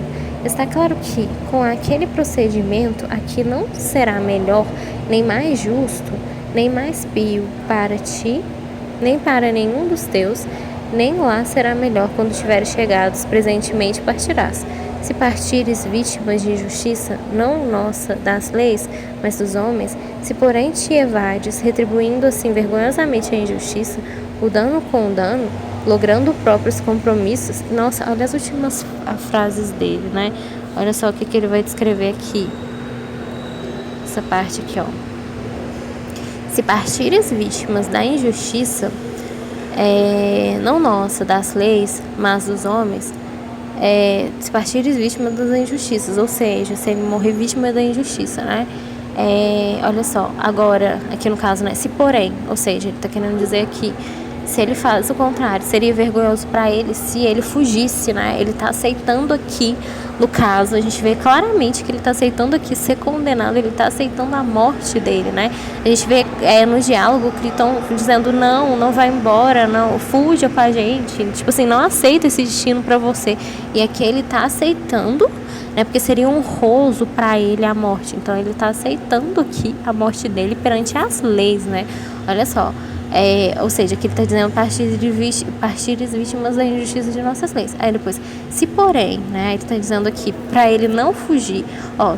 Está claro que, com aquele procedimento, aqui não será melhor, nem mais justo, nem mais pio para ti, nem para nenhum dos teus, nem lá será melhor quando tiveres chegados, presentemente partirás. Se partires vítimas de injustiça, não nossa das leis, mas dos homens, se porém te evades, retribuindo assim vergonhosamente a injustiça, o dano com o dano, logrando próprios compromissos. Nossa, olha as últimas frases dele, né? Olha só o que ele vai descrever aqui. Essa parte aqui, ó. Se partires vítimas da injustiça, não nossa, das leis, mas dos homens, se partires vítimas das injustiças, ou seja, se ele morrer vítima da injustiça, né? Olha só, agora, aqui no caso, né? Se porém, ou seja, ele tá querendo dizer aqui, se ele faz o contrário, seria vergonhoso para ele se ele fugisse, né? Ele tá aceitando aqui, no caso, a gente vê claramente que ele tá aceitando aqui ser condenado, ele tá aceitando a morte dele, né? A gente vê no diálogo que estão dizendo, não vai embora, não, fuja com a gente, tipo assim, não aceita esse destino para você. E aqui ele tá aceitando, né? Porque seria honroso para ele a morte. Então ele tá aceitando aqui a morte dele perante as leis, né? Olha só. Ou seja, que ele está dizendo partires vítimas da injustiça de nossas leis. Aí depois, se porém, né, ele está dizendo aqui, para ele não fugir,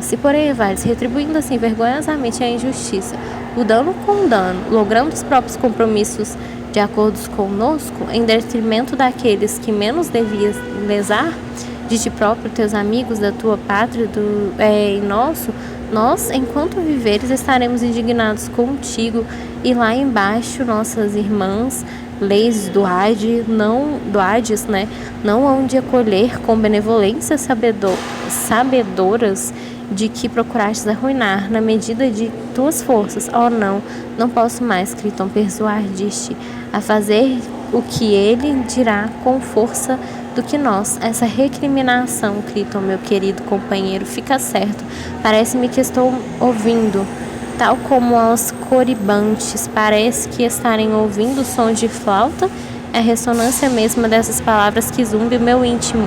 se porém vai retribuindo assim vergonhosamente a injustiça, o dano com o dano, logrando os próprios compromissos de acordo conosco, em detrimento daqueles que menos devias lesar, de ti próprio, teus amigos, da tua pátria, e nós, enquanto viveres, estaremos indignados contigo, e lá embaixo nossas irmãs, leis do Hades, né, não hão de acolher com benevolência sabedoras de que procurastes arruinar, na medida de tuas forças. Não posso mais, Criton, persuadir-te a fazer o que ele dirá com força do que nós. Essa recriminação, Criton, meu querido companheiro, fica certo. Parece-me que estou ouvindo, tal como aos coribantes, parece que estarem ouvindo sons de flauta, é a ressonância mesma dessas palavras que zumbi o meu íntimo,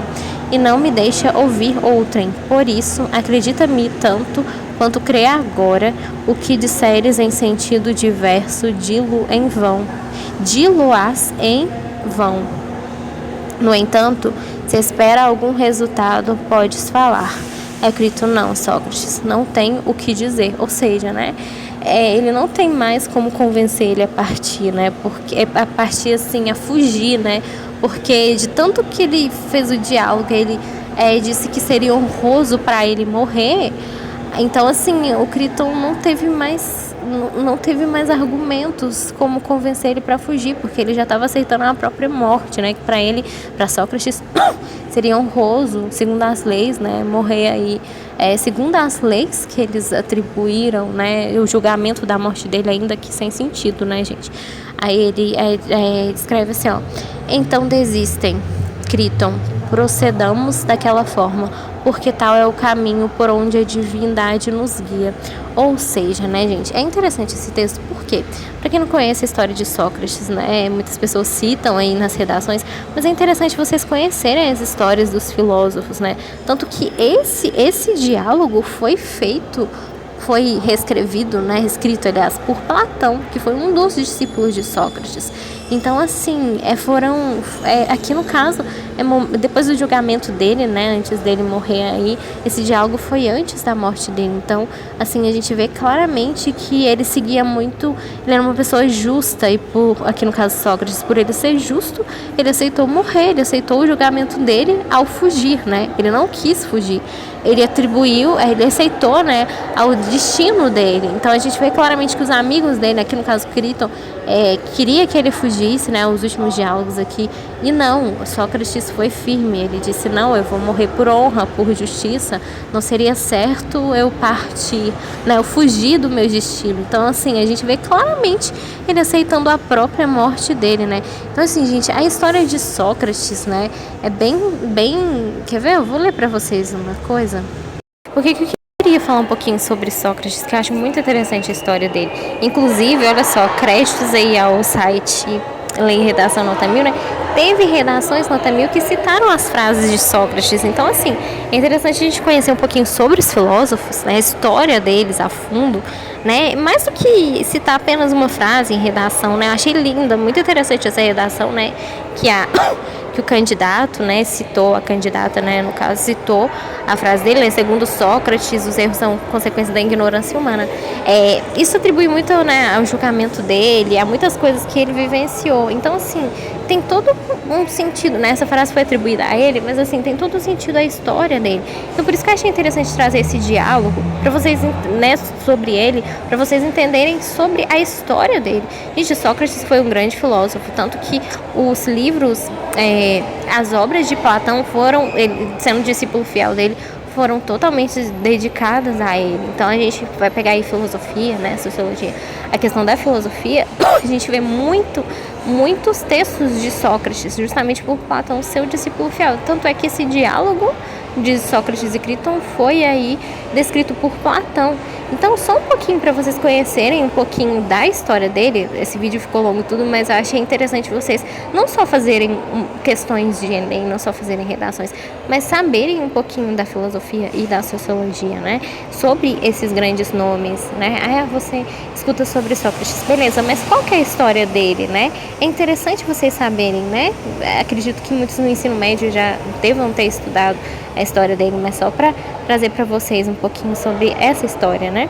e não me deixa ouvir outrem. Por isso, acredita-me tanto quanto crê agora o que disseres em sentido diverso, dilo-ás em vão. No entanto, se espera algum resultado, podes falar. Criton, não, Sócrates, não tem o que dizer. Ou seja, né? Ele não tem mais como convencer ele a partir, né? Porque a partir assim, a fugir, né? Porque de tanto que ele fez o diálogo, ele disse que seria honroso para ele morrer. Então, assim, o Criton não teve mais argumentos como convencer ele para fugir, porque ele já estava aceitando a própria morte, né? Que para ele, para Sócrates, seria honroso, segundo as leis, né? Morrer aí, segundo as leis que eles atribuíram, né? O julgamento da morte dele ainda que sem sentido, né, gente? Aí ele escreve assim, ó: então desistem, Criton, procedamos daquela forma, porque tal é o caminho por onde a divindade nos guia. Ou seja, né, gente, é interessante esse texto, por quê? Para quem não conhece a história de Sócrates, né, muitas pessoas citam aí nas redações, mas é interessante vocês conhecerem as histórias dos filósofos, né? Tanto que esse diálogo foi reescrito, aliás, por Platão, que foi um dos discípulos de Sócrates. Então, assim, aqui no caso, depois do julgamento dele, né, antes dele morrer aí, esse diálogo foi antes da morte dele. Então, assim, a gente vê claramente que ele seguia muito, ele era uma pessoa justa, e aqui no caso Sócrates, por ele ser justo, ele aceitou morrer, ele aceitou o julgamento dele ao fugir, né, ele não quis fugir. Ele aceitou, né, ao destino dele. Então a gente vê claramente que os amigos dele, aqui no caso Criton, queria que ele fugisse, né, os últimos diálogos aqui, e não, Sócrates foi firme, ele disse, não, eu vou morrer por honra, por justiça, não seria certo eu partir, né, eu fugir do meu destino. Então, assim, a gente vê claramente ele aceitando a própria morte dele, né. Então, assim, gente, a história de Sócrates, né, é bem, quer ver? Eu vou ler pra vocês uma coisa. Porque que eu queria falar um pouquinho sobre Sócrates, que eu acho muito interessante a história dele. Inclusive, olha só, créditos aí ao site Lei Redação Nota 1000, né? Teve redações Nota 1000 que citaram as frases de Sócrates. Então, assim, é interessante a gente conhecer um pouquinho sobre os filósofos, né? A história deles a fundo, né? Mais do que citar apenas uma frase em redação, né? Eu achei linda, muito interessante essa redação, né? Que o candidato, né, citou, a candidata, né, no caso, citou a frase dele, né, segundo Sócrates, os erros são consequência da ignorância humana. Isso atribui muito, né, ao julgamento dele, a muitas coisas que ele vivenciou. Então, assim, tem todo um sentido, né, essa frase foi atribuída a ele, mas, assim, tem todo um sentido a história dele. Então, por isso que eu achei interessante trazer esse diálogo para vocês, né, sobre ele, para vocês entenderem sobre a história dele. Gente, Sócrates foi um grande filósofo, tanto que os livros, as obras de Platão foram, ele, sendo discípulo fiel dele, foram totalmente dedicadas a ele. Então a gente vai pegar aí filosofia, né, sociologia, a questão da filosofia, a gente vê muitos textos de Sócrates, justamente por Platão, seu discípulo fiel. Tanto é que esse diálogo de Sócrates e Críton foi aí descrito por Platão. Então, só um pouquinho para vocês conhecerem um pouquinho da história dele. Esse vídeo ficou longo tudo, mas eu achei interessante vocês não só fazerem questões de Enem, não só fazerem redações, mas saberem um pouquinho da filosofia e da sociologia, né? Sobre esses grandes nomes, né? Você escuta sobre Sócrates, beleza, mas qual que é a história dele, né? É interessante vocês saberem, né? Acredito que muitos no ensino médio já devam ter estudado a história dele, mas só para trazer para vocês um pouquinho sobre essa história, né?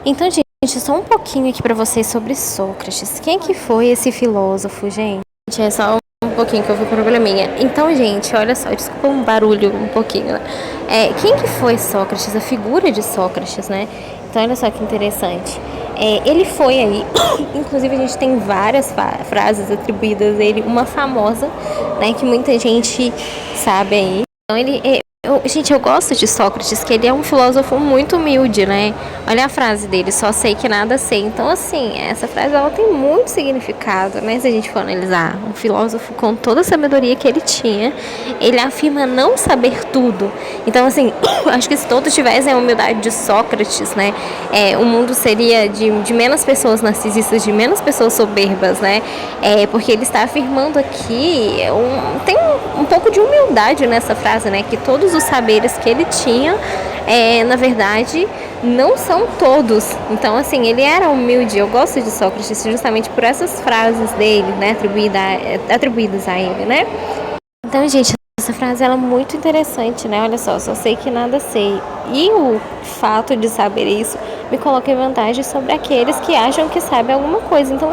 Então, gente, só um pouquinho aqui para vocês sobre Sócrates. Quem que foi esse filósofo, gente? É só um pouquinho que eu vi um probleminha. Então, gente, olha só, desculpa um barulho um pouquinho, né? Quem que foi Sócrates? A figura de Sócrates, né? Então, olha só que interessante. Ele foi aí, inclusive a gente tem várias frases atribuídas a ele, uma famosa, né, que muita gente sabe aí. Então, gente, eu gosto de Sócrates, que ele é um filósofo muito humilde, né? Olha a frase dele, só sei que nada sei. Então, assim, essa frase, ela tem muito significado, né? Se a gente for analisar, um filósofo com toda a sabedoria que ele tinha, ele afirma não saber tudo. Então, assim, acho que se todos tivessem a humildade de Sócrates, né? O mundo seria de menos pessoas narcisistas, de menos pessoas soberbas, né? Porque ele está afirmando aqui, tem um pouco de humildade nessa frase, né? Que todos os saberes que ele tinha, na verdade, não são todos. Então, assim, ele era humilde. Eu gosto de Sócrates justamente por essas frases dele, né, atribuídas a ele, né? Então, gente, essa frase ela é muito interessante, né? Olha só sei que nada sei. E o fato de saber isso me coloca em vantagem sobre aqueles que acham que sabem alguma coisa. Então,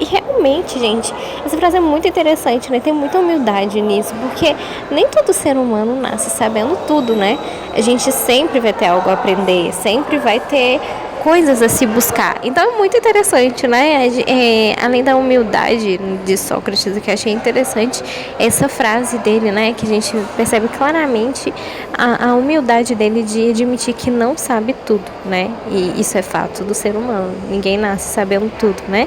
realmente, gente, essa frase é muito interessante, né? Tem muita humildade nisso, porque nem todo ser humano nasce sabendo tudo, né? A gente sempre vai ter algo a aprender, sempre vai ter coisas a se buscar. Então é muito interessante, né? Além da humildade de Sócrates, que eu achei interessante essa frase dele, né? Que a gente percebe claramente a humildade dele de admitir que não sabe tudo, né? E isso é fato do ser humano. Ninguém nasce sabendo tudo, né?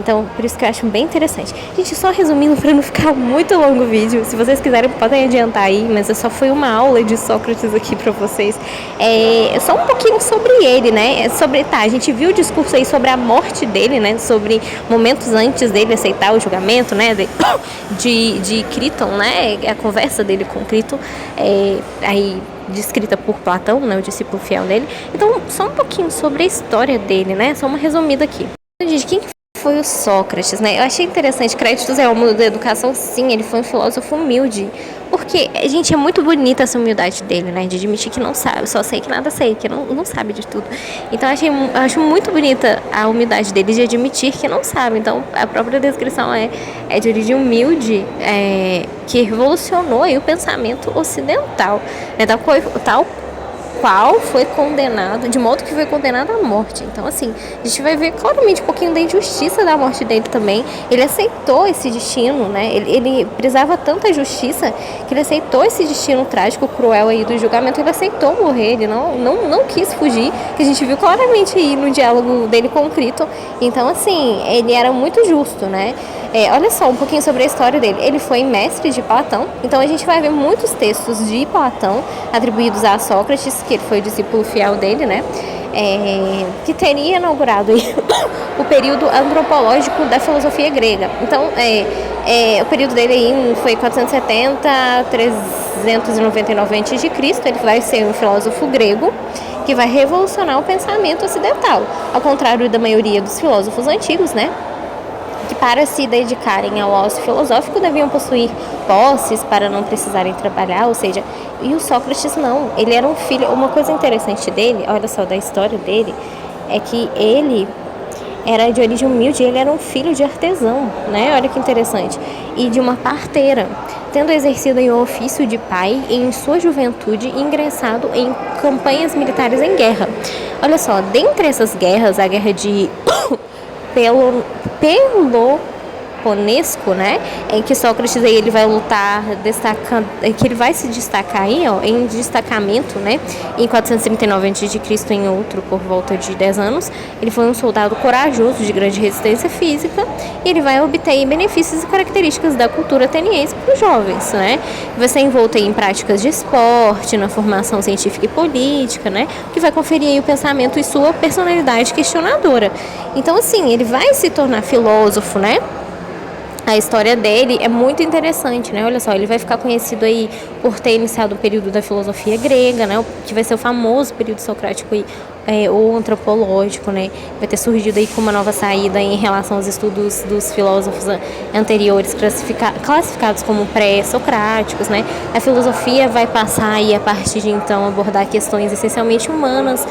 Então, por isso que eu acho bem interessante. Gente, só resumindo para não ficar muito longo o vídeo, se vocês quiserem podem adiantar aí, mas só foi uma aula de Sócrates aqui para vocês. Só um pouquinho sobre ele, né? A gente viu o discurso aí sobre a morte dele, né? Sobre momentos antes dele aceitar o julgamento, né? De Críton, né? A conversa dele com Críton, aí descrita por Platão, né? O discípulo fiel dele. Então, só um pouquinho sobre a história dele, né? Só uma resumida aqui. Gente, quem foi o Sócrates, né? Eu achei interessante, créditos ao mundo da educação, sim, ele foi um filósofo humilde, porque, gente, é muito bonita essa humildade dele, né? De admitir que não sabe, só sei que nada sei, que não sabe de tudo. Então, eu acho muito bonita a humildade dele de admitir que não sabe. Então, a própria descrição é de origem humilde, que revolucionou aí o pensamento ocidental, né? Tal qual foi condenado, de modo que foi condenado à morte. Então, assim, a gente vai ver claramente um pouquinho da injustiça da morte dele também. Ele aceitou esse destino, né? Ele prezava tanta justiça que ele aceitou esse destino trágico, cruel aí do julgamento. Ele aceitou morrer, ele não quis fugir, que a gente viu claramente aí no diálogo dele com o Crito. Então, assim, ele era muito justo, né? Olha só um pouquinho sobre a história dele. Ele foi mestre de Platão, então a gente vai ver muitos textos de Platão atribuídos a Sócrates, que ele foi discípulo fiel dele, né? Que teria inaugurado aí o período antropológico da filosofia grega. Então, o período dele aí foi 470 a 399 a.C. Ele vai ser um filósofo grego que vai revolucionar o pensamento ocidental, ao contrário da maioria dos filósofos antigos, né? Que para se dedicarem ao ócio filosófico deviam possuir posses para não precisarem trabalhar, ou seja, e o Sócrates não, ele era um filho. Uma coisa interessante dele, olha só, da história dele, é que ele era de origem humilde, ele era um filho de artesão, né? Olha que interessante, e de uma parteira, tendo exercido o ofício de pai em sua juventude, ingressado em campanhas militares em guerra. Olha só, dentre essas guerras, a guerra de Peloponesco, né, em que Sócrates aí ele vai lutar, que ele vai se destacar aí, ó, em destacamento, né, em 439 a.C., em outro por volta de 10 anos, ele foi um soldado corajoso de grande resistência física, e ele vai obter benefícios e características da cultura ateniense para os jovens, né, vai ser envolto aí em práticas de esporte, na formação científica e política, né, que vai conferir aí o pensamento e sua personalidade questionadora. Então, assim, ele vai se tornar filósofo, né? A história dele é muito interessante, né? Olha só, ele vai ficar conhecido aí por ter iniciado o período da filosofia grega, né? Que vai ser o famoso período socrático aí, ou antropológico, né? Vai ter surgido aí com uma nova saída em relação aos estudos dos filósofos anteriores, classificados como pré-socráticos, né? A filosofia vai passar aí, a partir de então, abordar questões essencialmente humanas,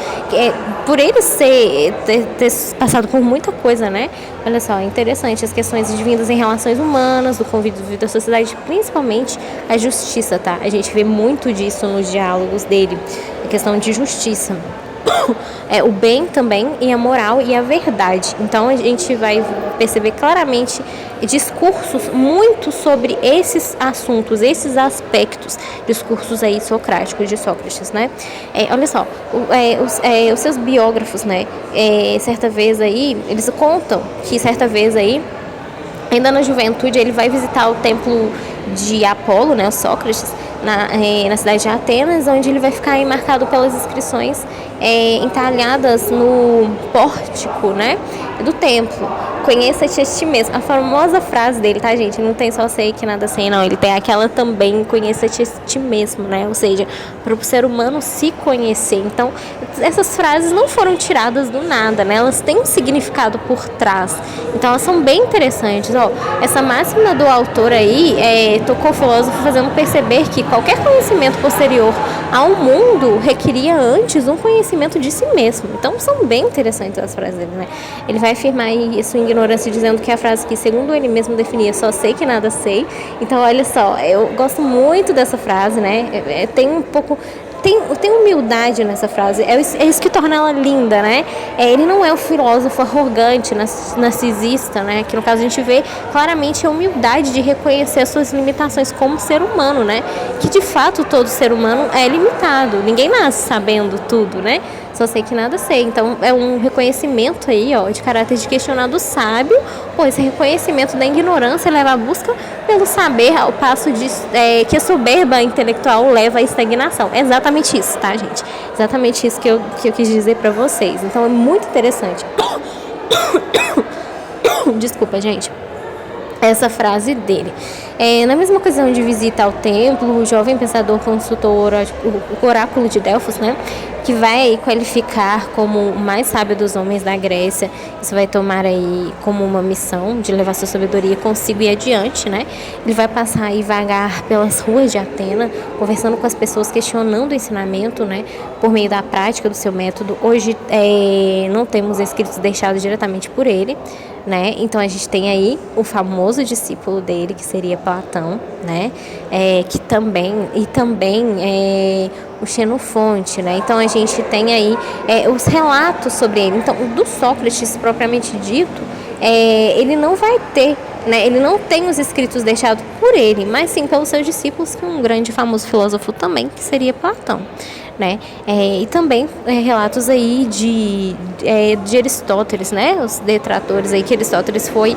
por ele ter passado por muita coisa, né? Olha só, interessante as questões advindas em relações humanas, do convívio da sociedade, principalmente a justiça, tá? A gente vê muito disso nos diálogos dele, a questão de justiça. O bem também, e a moral e a verdade. Então a gente vai perceber claramente discursos muito sobre esses assuntos, esses aspectos, discursos aí socráticos de Sócrates, né? Olha só, os seus biógrafos, né? Certa vez aí, eles contam que certa vez aí, ainda na juventude, ele vai visitar o templo de Apolo, né, o Sócrates, na cidade de Atenas, onde ele vai ficar aí marcado pelas inscrições entalhadas no pórtico, né, do templo. Conheça-te a ti mesmo. A famosa frase dele, tá, gente? Não tem só sei que nada sei, não. Ele tem aquela também, conheça-te a ti mesmo, né? Ou seja, para o ser humano se conhecer. Então, essas frases não foram tiradas do nada, né? Elas têm um significado por trás. Então, elas são bem interessantes. Ó, essa máxima do autor aí tocou o filósofo fazendo perceber que qualquer conhecimento posterior ao mundo requeria antes um conhecimento de si mesmo. Então, são bem interessantes as frases dele, né? Ele vai afirmar isso em ignorância, dizendo que a frase que, segundo ele mesmo definia, só sei que nada sei. Então, olha só, eu gosto muito dessa frase, né? Tem um pouco... Tem humildade nessa frase, é isso que torna ela linda, né? Ele não é um filósofo arrogante, narcisista, né? Que no caso a gente vê claramente a humildade de reconhecer as suas limitações como ser humano, né? Que de fato todo ser humano é limitado, ninguém nasce sabendo tudo, né? Só sei que nada sei. Então é um reconhecimento aí, ó, de caráter de questionado sábio. Pô, esse reconhecimento da ignorância leva à busca pelo saber, ao passo de que a soberba intelectual leva à estagnação. É exatamente isso, tá, gente? Exatamente isso que eu quis dizer pra vocês. Então é muito interessante. Desculpa, gente. Essa frase dele. Na mesma ocasião de visita ao templo, o jovem pensador consultou o oráculo de Delfos, né, que vai qualificar como o mais sábio dos homens da Grécia. Isso vai tomar aí como uma missão de levar sua sabedoria consigo e adiante, né? Ele vai passar aí vagar pelas ruas de Atena, conversando com as pessoas, questionando o ensinamento, né, por meio da prática do seu método. Hoje não temos escritos deixados diretamente por ele, né? Então a gente tem aí o famoso discípulo dele, que seria Platão, né? Que também o Xenofonte, né? Então a gente tem aí os relatos sobre ele. Então, o do Sócrates propriamente dito, ele não vai ter, né? Ele não tem os escritos deixados por ele, mas sim pelos seus discípulos, que é um grande e famoso filósofo também, que seria Platão. Né? E também relatos aí de Aristóteles, né? Os detratores aí que Aristóteles foi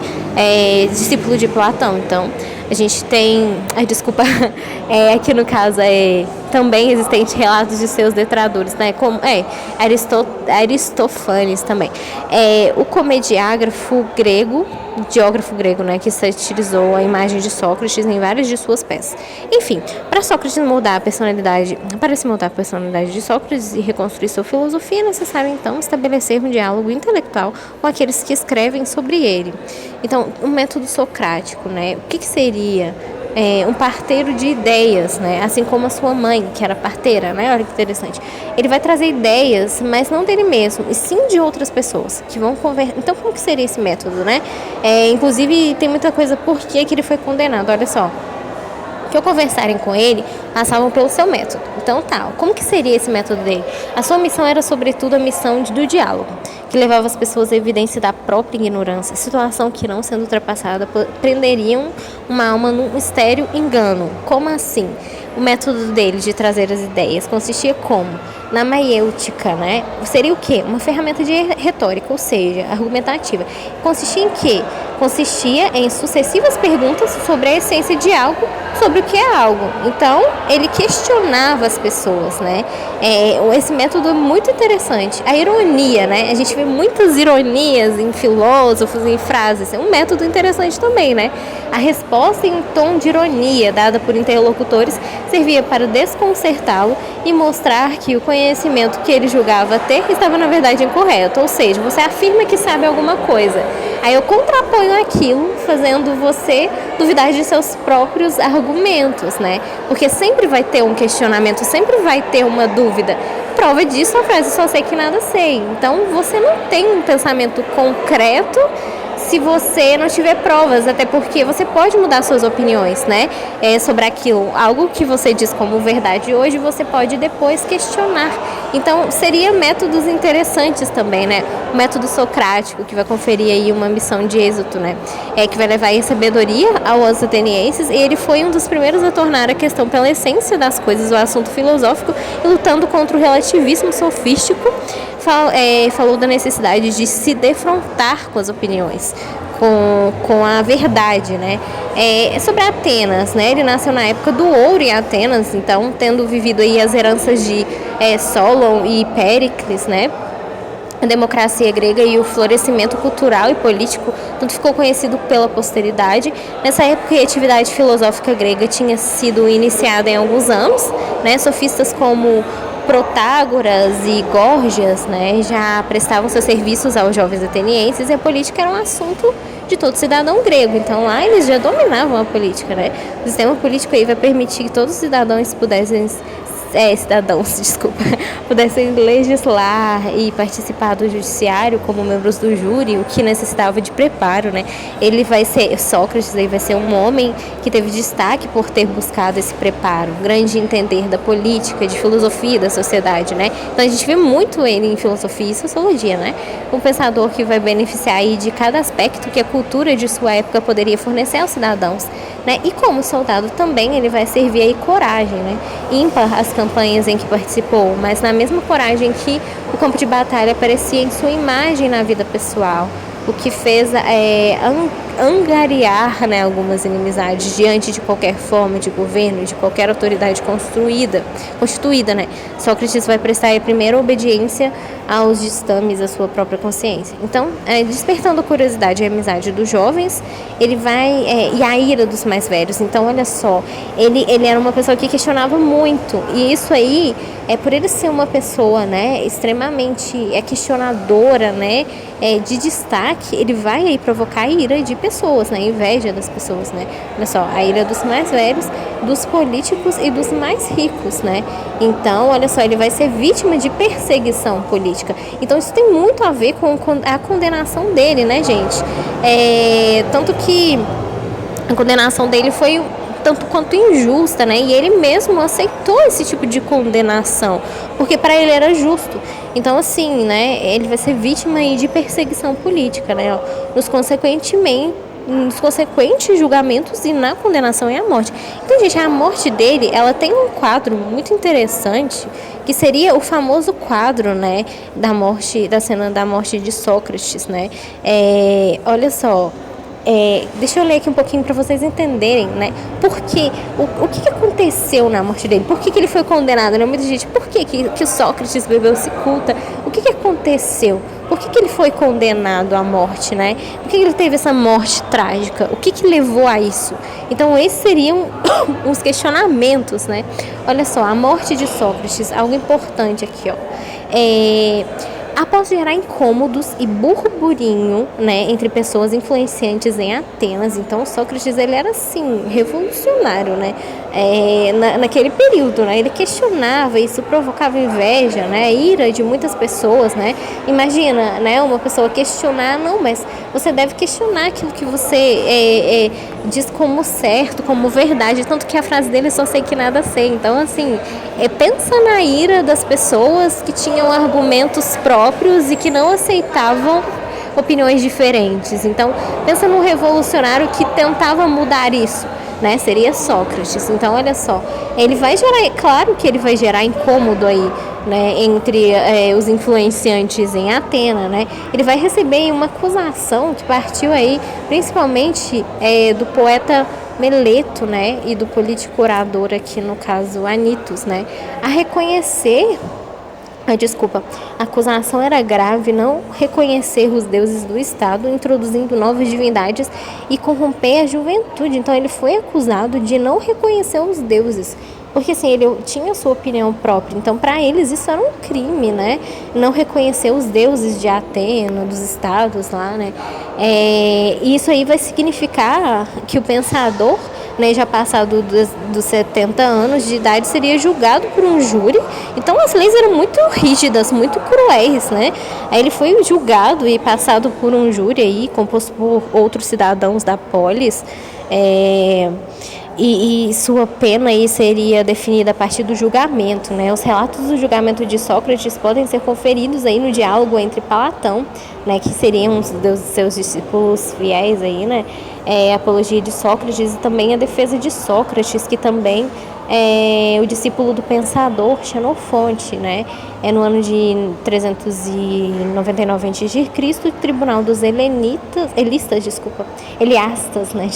discípulo de Platão. Então a gente tem, desculpa, aqui no caso também existente relatos de seus detratores, né? Como Aristófanes também. O comediágrafo grego, geógrafo grego, né, que satirizou a imagem de Sócrates em várias de suas peças. Enfim, para Sócrates mudar a personalidade, para se mudar a personalidade de Sócrates e reconstruir sua filosofia, é necessário então estabelecer um diálogo intelectual com aqueles que escrevem sobre ele. Então, o método socrático, né, o que seria? Um parteiro de ideias, né? Assim como a sua mãe, que era parteira, né? Olha que interessante. Ele vai trazer ideias, mas não dele mesmo, e sim de outras pessoas que vão conversar. Então, como que seria esse método, né? Inclusive, tem muita coisa por que ele foi condenado. Olha só. Que ao conversarem com ele, passavam pelo seu método. Então, como que seria esse método dele? A sua missão era, sobretudo, a missão do diálogo, que levava as pessoas à evidência da própria ignorância, situação que, não sendo ultrapassada, prenderiam uma alma num estéril engano. Como assim? O método dele de trazer as ideias consistia como? Na maiêutica, né? Seria o quê? Uma ferramenta de retórica, ou seja, argumentativa. Consistia em quê? Consistia em sucessivas perguntas sobre a essência de algo, sobre o que é algo. Então, ele questionava as pessoas, né? Esse método é muito interessante. A ironia, né? A gente vê muitas ironias em filósofos, em frases. É um método interessante também, né? A resposta em tom de ironia dada por interlocutores servia para desconcertá-lo e mostrar que o conhecimento que ele julgava ter estava na verdade incorreto. Ou seja, você afirma que sabe alguma coisa. Aí eu contraponho aquilo, fazendo você duvidar de seus próprios argumentos, né? Porque sempre vai ter um questionamento, sempre vai ter uma dúvida. Prova disso a frase "só sei que nada sei". Então você não tem um pensamento concreto se você não tiver provas, até porque você pode mudar suas opiniões, né? Sobre aquilo. Algo que você diz como verdade hoje, você pode depois questionar. Então, seria métodos interessantes também, né? O método socrático, que vai conferir aí uma missão de êxito, né? Que vai levar a sabedoria aos atenienses, e ele foi um dos primeiros a tornar a questão pela essência das coisas o assunto filosófico, e lutando contra o relativismo sofístico, falou da necessidade de se defrontar com as opiniões, com a verdade, né? Sobre Atenas, né? Ele nasceu na época do ouro em Atenas, então tendo vivido aí as heranças de Solon e Péricles, né? A democracia grega e o florescimento cultural e político, tudo ficou conhecido pela posteridade. Nessa época, a atividade filosófica grega tinha sido iniciada em alguns anos, né? Sofistas como Protágoras e Górgias, né, já prestavam seus serviços aos jovens atenienses, e a política era um assunto de todo cidadão grego. Então lá eles já dominavam a política, né? O sistema político aí vai permitir que todos os cidadãos pudessem legislar e participar do judiciário como membros do júri, o que necessitava de preparo, né? Sócrates aí vai ser um homem que teve destaque por ter buscado esse preparo, grande entender da política, de filosofia da sociedade, né? Então a gente vê muito ele em filosofia e sociologia, né? Um pensador que vai beneficiar aí de cada aspecto que a cultura de sua época poderia fornecer aos cidadãos, né? E como soldado também ele vai servir aí coragem, né? Ímpar as campanhas em que participou, mas na mesma coragem que o campo de batalha aparecia em sua imagem na vida pessoal, o que fez angariar, né, algumas inimizades diante de qualquer forma de governo, de qualquer autoridade constituída, né? Sócrates vai prestar a primeira obediência aos ditames da sua própria consciência. Então, despertando a curiosidade e a amizade dos jovens, ele vai e a ira dos mais velhos. Então, olha só, ele era uma pessoa que questionava muito, e isso aí por ele ser uma pessoa, né, extremamente questionadora, né, de destaque, ele vai aí provocar a ira de pessoas, né, a inveja das pessoas, né? Olha só, a ira dos mais velhos, dos políticos e dos mais ricos, né? Então, olha só, ele vai ser vítima de perseguição política. Então, isso tem muito a ver com a condenação dele, né, gente? Tanto que a condenação dele foi tanto quanto injusta, né? E ele mesmo aceitou esse tipo de condenação, porque para ele era justo. Então, assim, né, ele vai ser vítima aí de perseguição política, né? Nos consequentes julgamentos e na condenação e a morte. Então, gente, a morte dele, ela tem um quadro muito interessante, que seria o famoso quadro, né, da cena da morte de Sócrates, né? Olha só, deixa eu ler aqui um pouquinho para vocês entenderem, né? Porque o que aconteceu na morte dele? Por que ele foi condenado? Né? Muita gente, por que o Sócrates bebeu cicuta? O que aconteceu? Por que ele foi condenado à morte, né? Por que ele teve essa morte trágica? O que levou a isso? Então, esses seriam os questionamentos, né? Olha só, a morte de Sócrates, algo importante aqui, ó. Após gerar incômodos e burburinho, né, entre pessoas influenciantes em Atenas, então Sócrates ele era assim revolucionário, né, naquele período, né, ele questionava, isso provocava inveja, né, ira de muitas pessoas, né. Imagina, né, uma pessoa questionar, não, mas você deve questionar aquilo que você diz como certo, como verdade, tanto que a frase dele só sei que nada sei. Então, assim, pensa na ira das pessoas que tinham argumentos próprios e que não aceitavam opiniões diferentes. Então, pensa num revolucionário que tentava mudar isso, né? Seria Sócrates. Então, olha só, ele vai gerar, claro que ele vai gerar incômodo aí, né, entre os influenciantes em Atenas, né? Ele vai receber uma acusação que partiu aí, principalmente do poeta Meleto, né, e do político orador aqui no caso Anitus, né, a reconhecer a acusação era grave, não reconhecer os deuses do Estado, introduzindo novas divindades e corromper a juventude. Então ele foi acusado de não reconhecer os deuses, porque assim, ele tinha sua opinião própria. Então para eles isso era um crime, né? Não reconhecer os deuses de Atena, dos estados lá, né? E isso aí vai significar que o pensador, né, já passado dos 70 anos de idade, seria julgado por um júri. Então as leis eram muito rígidas, muito cruéis, né? Aí ele foi julgado e passado por um júri aí, composto por outros cidadãos da polis, e sua pena aí seria definida a partir do julgamento, né? Os relatos do julgamento de Sócrates podem ser conferidos aí no diálogo entre Platão, né, que seriam os seus discípulos fiéis aí, né? A apologia de Sócrates e também a defesa de Sócrates, que também é o discípulo do pensador Xenofonte, né? No ano de 399 a.C., o tribunal dos Eliastas, né?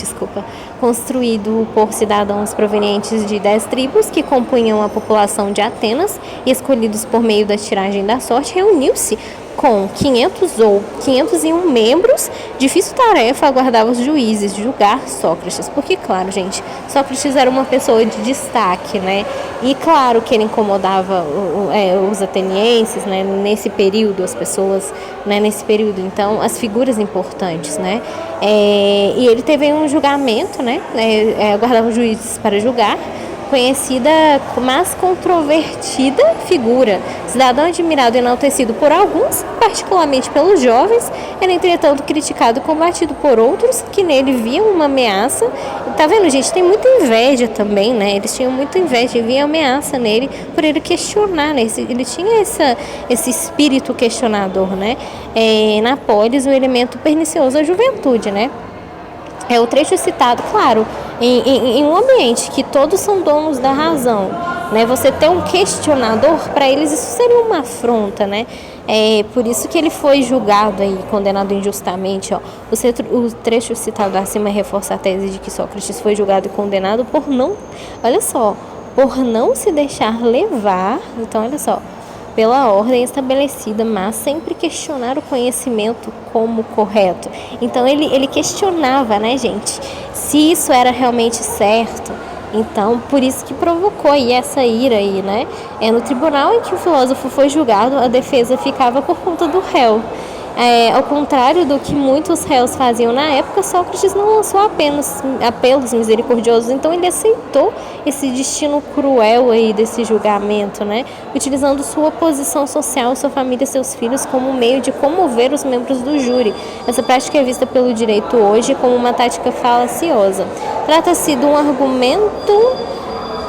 Construído por cidadãos provenientes de 10 tribos que compunham a população de Atenas e escolhidos por meio da tiragem da sorte, reuniu-se com 501 membros. Difícil tarefa aguardava os juízes julgar Sócrates, porque, claro, gente, Sócrates era uma pessoa de destaque, né? E claro que ele incomodava os atenienses, né? Nesse período, as pessoas, né? Nesse período, então, as figuras importantes, né? E ele teve um julgamento, né? Aguardava os juízes para julgar. Conhecida, mas controvertida figura, cidadão admirado e enaltecido por alguns, particularmente pelos jovens, era entretanto criticado e combatido por outros que nele viam uma ameaça. Tá vendo, gente? Tem muita inveja também, né? Eles tinham muita inveja e viam ameaça nele por ele questionar, né? Ele tinha esse espírito questionador, né? Na polis, um elemento pernicioso à juventude, né? O trecho citado, claro, em um ambiente que todos são donos da razão, né? Você ter um questionador, para eles isso seria uma afronta, né? Por isso que ele foi julgado e condenado injustamente, ó. O trecho citado acima reforça a tese de que Sócrates foi julgado e condenado por não se deixar levar, então olha só, pela ordem estabelecida, mas sempre questionar o conhecimento como correto. Então ele questionava, né, gente, se isso era realmente certo. Então, por isso que provocou aí essa ira aí, né? No tribunal em que o filósofo foi julgado, a defesa ficava por conta do réu. Ao contrário do que muitos réus faziam na época, Sócrates não lançou apenas apelos misericordiosos, então ele aceitou esse destino cruel aí desse julgamento, né? Utilizando sua posição social, sua família e seus filhos como meio de comover os membros do júri. Essa prática é vista pelo direito hoje como uma tática falaciosa. Trata-se de um argumento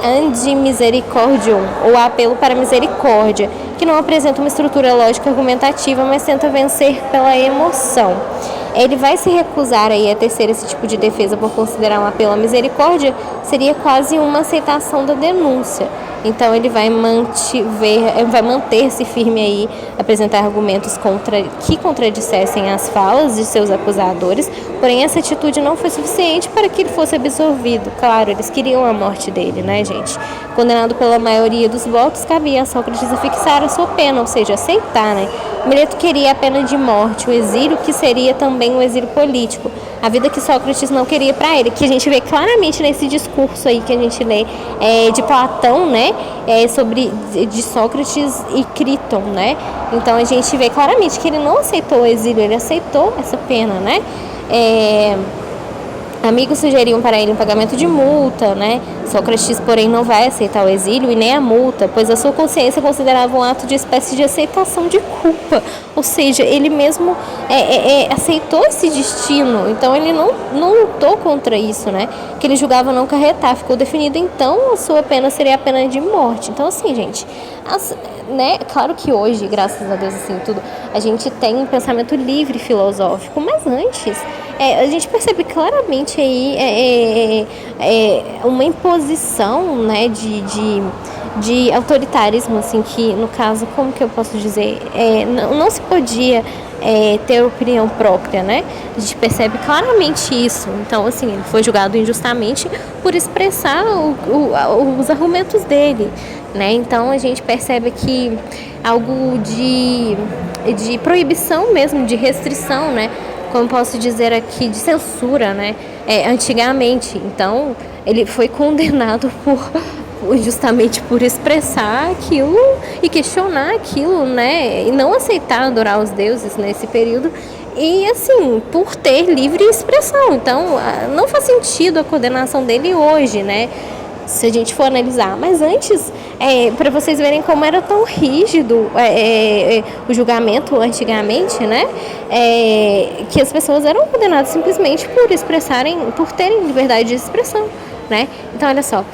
ante misericordium, ou apelo para misericórdia, que não apresenta uma estrutura lógica argumentativa, mas tenta vencer pela emoção. Ele vai se recusar aí a tecer esse tipo de defesa por considerar um apelo à misericórdia, seria quase uma aceitação da denúncia. Então ele vai manter-se firme aí, apresentar argumentos que contradissessem as falas de seus acusadores, porém essa atitude não foi suficiente para que ele fosse absolvido. Claro, eles queriam a morte dele, né, gente? Condenado pela maioria dos votos, cabia a Sócrates a fixar a sua pena, ou seja, aceitar, né? Mileto queria a pena de morte, o exílio, que seria também um exílio político. A vida que Sócrates não queria para ele, que a gente vê claramente nesse discurso aí que a gente lê de Platão, né? De Sócrates e Críton, né? Então a gente vê claramente que ele não aceitou o exílio, ele aceitou essa pena, né? Amigos sugeriam para ele um pagamento de multa, né? Sócrates, porém, não vai aceitar o exílio e nem a multa, pois a sua consciência considerava um ato de espécie de aceitação de culpa. Ou seja, ele mesmo aceitou esse destino, então ele não lutou contra isso, né? Que ele julgava não carretar. Ficou definido, então, a sua pena seria a pena de morte. Então, assim, gente, né? Claro que hoje, graças a Deus, assim, tudo, a gente tem um pensamento livre filosófico, mas antes a gente percebe claramente aí uma imposição, né, de autoritarismo, assim, que no caso, como que eu posso dizer, não se podia ter opinião própria, né? A gente percebe claramente isso. Então, assim, ele foi julgado injustamente por expressar os argumentos dele, né? Então, a gente percebe que algo de proibição mesmo, de restrição, né? Como posso dizer aqui, de censura, né? Antigamente. Então, ele foi condenado justamente por expressar aquilo e questionar aquilo, né? E não aceitar adorar os deuses nesse período. E, assim, por ter livre expressão. Então, não faz sentido a condenação dele hoje, né? Se a gente for analisar. Mas antes, para vocês verem como era tão rígido o julgamento antigamente, né? Que as pessoas eram condenadas simplesmente por terem liberdade de expressão, né? Então, olha só,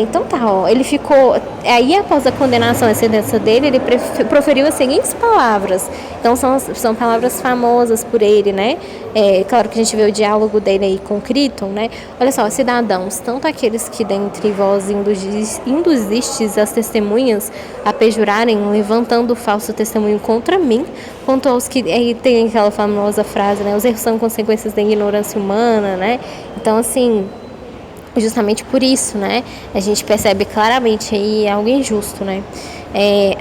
então tá, ó, ele ficou, aí após a condenação e a sentença dele, ele proferiu as seguintes palavras. Então são palavras famosas por ele, né? Claro que a gente vê o diálogo dele aí com Críton, né? Olha só, cidadãos, tanto aqueles que dentre vós induzistes as testemunhas a pejurarem, levantando falso testemunho contra mim, quanto aos que tem aquela famosa frase, né? Os erros são consequências da ignorância humana, né? Então, assim, justamente por isso, né? A gente percebe claramente aí algo injusto, né?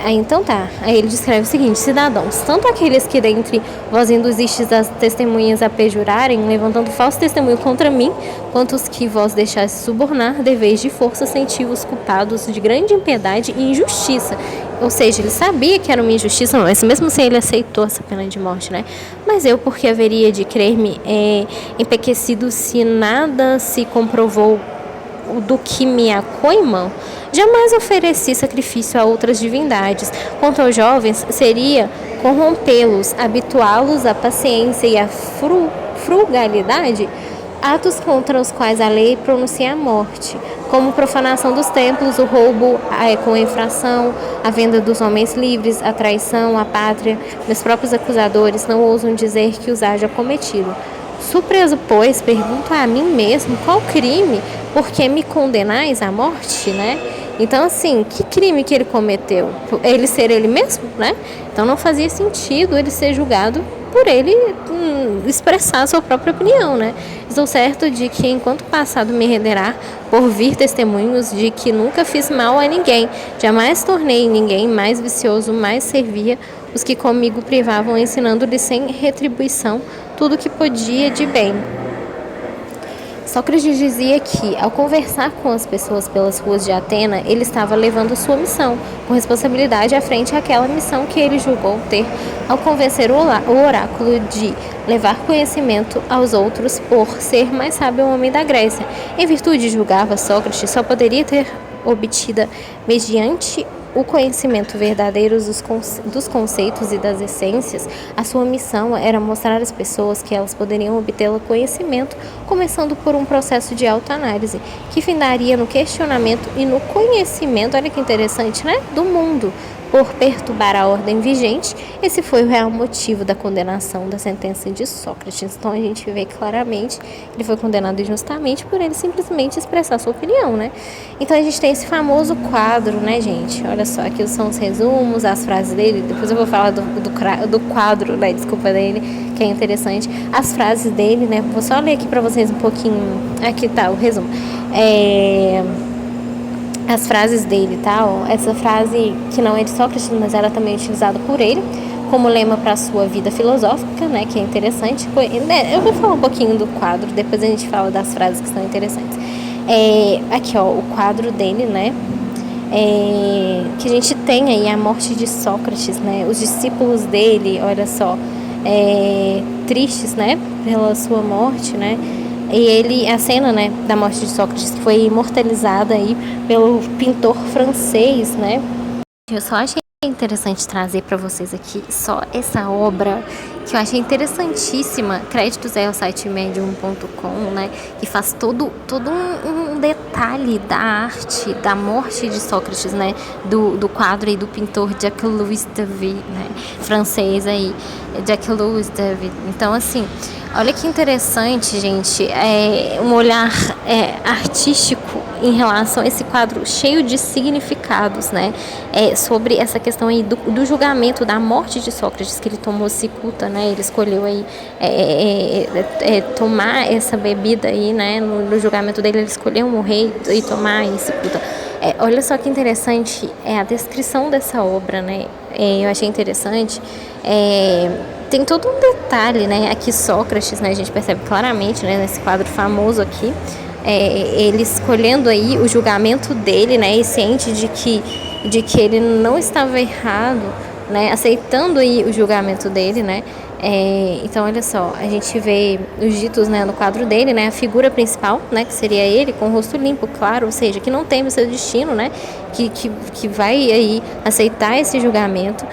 Então tá, aí ele descreve o seguinte: cidadãos, tanto aqueles que dentre vós induzistes as testemunhas a pejurarem, levantando falso testemunho contra mim, quanto os que vós deixastes subornar, deveis de força sentir-vos culpados de grande impiedade e injustiça. Ou seja, ele sabia que era uma injustiça, mas mesmo assim ele aceitou essa pena de morte, né? Mas eu, porque haveria de crer-me empequecido se nada se comprovou do que me acoimam, jamais ofereci sacrifício a outras divindades. Quanto aos jovens, seria corrompê-los, habituá-los à paciência e à frugalidade, atos contra os quais a lei pronuncia a morte, como profanação dos templos, o roubo com infração, a venda dos homens livres, a traição à pátria. Meus próprios acusadores não ousam dizer que os haja cometido. Surpreso, pois, pergunto a mim mesmo qual crime, por que me condenais à morte, né? Então, assim, que crime que ele cometeu? Ele ser ele mesmo, né? Então não fazia sentido ele ser julgado por ele expressar a sua própria opinião, né? Estou certo de que enquanto o passado me renderá por vir testemunhos de que nunca fiz mal a ninguém, jamais tornei ninguém mais vicioso, mais servia os que comigo privavam, ensinando-lhe sem retribuição tudo o que podia de bem. Sócrates dizia que, ao conversar com as pessoas pelas ruas de Atena, ele estava levando sua missão, com responsabilidade à frente àquela missão que ele julgou ter, ao convencer o oráculo de levar conhecimento aos outros por ser mais sábio o homem da Grécia. Em virtude, julgava Sócrates, só poderia ter obtida mediante o conhecimento verdadeiro dos conceitos e das essências. A sua missão era mostrar às pessoas que elas poderiam obtê-lo conhecimento, começando por um processo de autoanálise, que findaria no questionamento e no conhecimento, olha que interessante, né, do mundo, por perturbar a ordem vigente. Esse foi o real motivo da condenação da sentença de Sócrates. Então a gente vê claramente que ele foi condenado injustamente por ele simplesmente expressar sua opinião, né? Então a gente tem esse famoso quadro, né, gente? Olha só, aqui são os resumos, as frases dele. Depois eu vou falar do quadro, né, desculpa, dele, que é interessante. As frases dele, né? Vou só ler aqui pra vocês um pouquinho. Aqui tá o resumo. As frases dele, tá? Essa frase que não é de Sócrates, mas era também utilizada por ele como lema para a sua vida filosófica, né? Que é interessante. Eu vou falar um pouquinho do quadro, depois a gente fala das frases que são interessantes. Aqui, ó, o quadro dele, né? Que a gente tem aí a morte de Sócrates, né? Os discípulos dele, olha só, tristes, né? Pela sua morte, né? E a cena, né, da morte de Sócrates, que foi imortalizada aí pelo pintor francês, né? Eu só achei interessante trazer para vocês aqui só essa obra que eu achei interessantíssima. Créditos aí ao site medium.com, né, que faz todo um detalhe da arte da morte de Sócrates, né, do quadro aí do pintor Jacques-Louis David, né, francês aí, Jacques-Louis David. Então, assim, olha que interessante, gente, um olhar artístico em relação a esse quadro cheio de significados, né, sobre essa questão aí do julgamento da morte de Sócrates, que ele tomou cicuta, né, ele escolheu aí tomar essa bebida aí, né, no julgamento dele ele escolheu morrer e tomar cicuta. Olha só que interessante a descrição dessa obra, né, eu achei interessante. Tem todo um detalhe, né, aqui Sócrates, né, a gente percebe claramente, né, nesse quadro famoso aqui, ele escolhendo aí o julgamento dele, né, e ciente de que ele não estava errado, né, aceitando aí o julgamento dele, né. Então olha só, a gente vê os ditos, né, no quadro dele, né, a figura principal, né, que seria ele com o rosto limpo, claro, ou seja, que não teme o seu destino, né, que vai aí aceitar esse julgamento.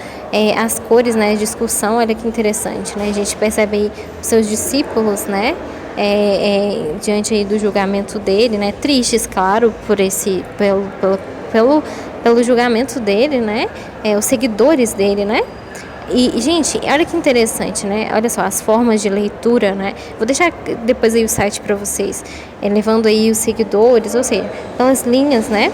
As cores, né, de discussão, olha que interessante, né, a gente percebe aí os seus discípulos, né, diante aí do julgamento dele, né, tristes, claro, pelo julgamento dele, né, os seguidores dele, né. E, gente, olha que interessante, né? Olha só, as formas de leitura, né? Vou deixar depois aí o site para vocês, levando aí os seguidores, ou seja, pelas linhas, né?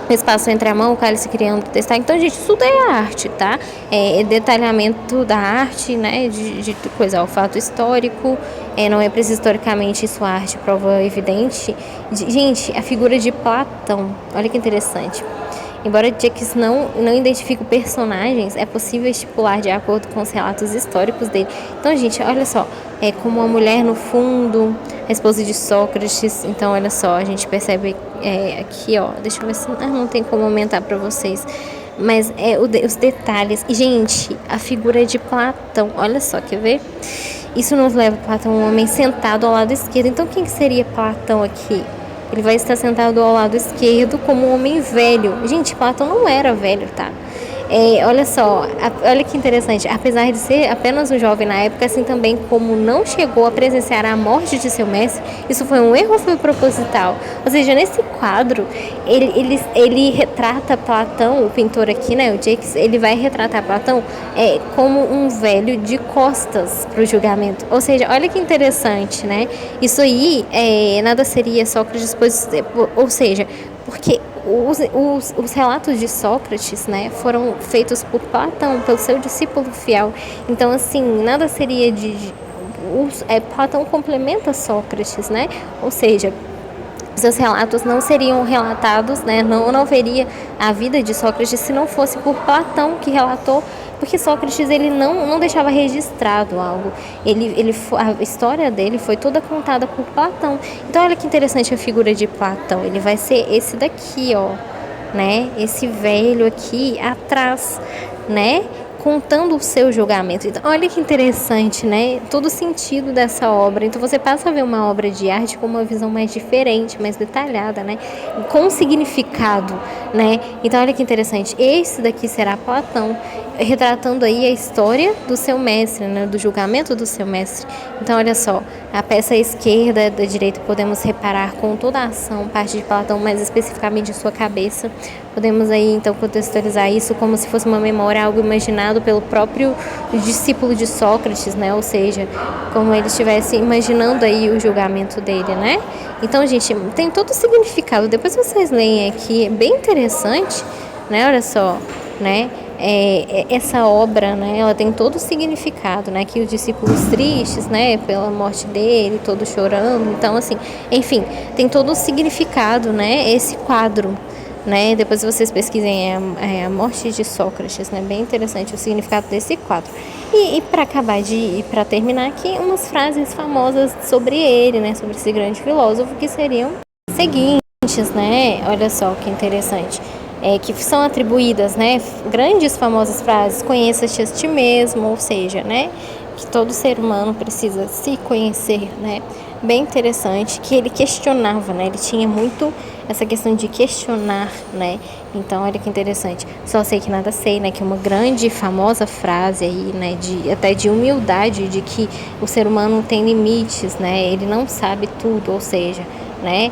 O espaço entre a mão, o cálice criando o destaque. Então, gente, isso tudo é arte, tá? Detalhamento da arte, né? De coisa, o fato histórico. Não é preciso historicamente isso, a arte, prova evidente. Gente, a figura de Platão, olha que interessante. Embora Jacques não identifique personagens, é possível estipular de acordo com os relatos históricos dele. Então, gente, olha só, como uma mulher no fundo, a esposa de Sócrates. Então, olha só, a gente percebe aqui, ó, deixa eu ver se não tem como aumentar para vocês. Mas os detalhes. E, gente, a figura de Platão, olha só, quer ver? Isso nos leva a Platão, um homem sentado ao lado esquerdo. Então, quem que seria Platão aqui? Ele vai estar sentado ao lado esquerdo como um homem velho. Gente, Platão não era velho, tá? Olha só, olha que interessante. Apesar de ser apenas um jovem na época, assim também como não chegou a presenciar a morte de seu mestre, isso foi um erro ou foi proposital? Ou seja, nesse quadro, ele retrata Platão, o pintor aqui, né, o Jacques, ele vai retratar Platão como um velho de costas para o julgamento. Ou seja, olha que interessante, né? Isso aí nada seria Sócrates, ou seja, porque os relatos de Sócrates, né, foram feitos por Platão, pelo seu discípulo fiel. Então, assim, nada seria Platão complementa Sócrates, né? Ou seja, seus relatos não seriam relatados, né? Não haveria a vida de Sócrates se não fosse por Platão, que relatou Porque Sócrates, ele não deixava registrado algo. A história dele foi toda contada por Platão. Então, olha que interessante a figura de Platão. Ele vai ser esse daqui, ó, né? Esse velho aqui atrás, né? Contando o seu julgamento. Então, olha que interessante, né? Todo o sentido dessa obra. Então, você passa a ver uma obra de arte com uma visão mais diferente, mais detalhada, né? Com significado, né? Então, olha que interessante. Esse daqui será Platão, retratando aí a história do seu mestre, né? Do julgamento do seu mestre. Então, olha só. A peça esquerda da direita podemos reparar com toda a ação, parte de Platão, mais especificamente de sua cabeça. Podemos aí, então, contextualizar isso como se fosse uma memória, algo imaginado pelo próprio discípulo de Sócrates, né? Ou seja, como ele estivesse imaginando aí o julgamento dele, né? Então, gente, tem todo o significado. Depois vocês leem aqui, é bem interessante, né? Olha só, né? Essa obra, né, ela tem todo o significado, né, que os discípulos tristes, né, pela morte dele, todos chorando, então assim, enfim, tem todo o significado, né, esse quadro, né, depois vocês pesquisem a morte de Sócrates, né, bem interessante o significado desse quadro. E para terminar aqui, umas frases famosas sobre ele, né, sobre esse grande filósofo, que seriam as seguintes, né, olha só que interessante. Que são atribuídas, né, grandes famosas frases, conheça-te a ti mesmo, ou seja, né, que todo ser humano precisa se conhecer, né, bem interessante, que ele questionava, né, ele tinha muito essa questão de questionar, né, então olha que interessante, só sei que nada sei, né, que é uma grande famosa frase aí, né, até de humildade, de que o ser humano tem limites, né, ele não sabe tudo, ou seja, né?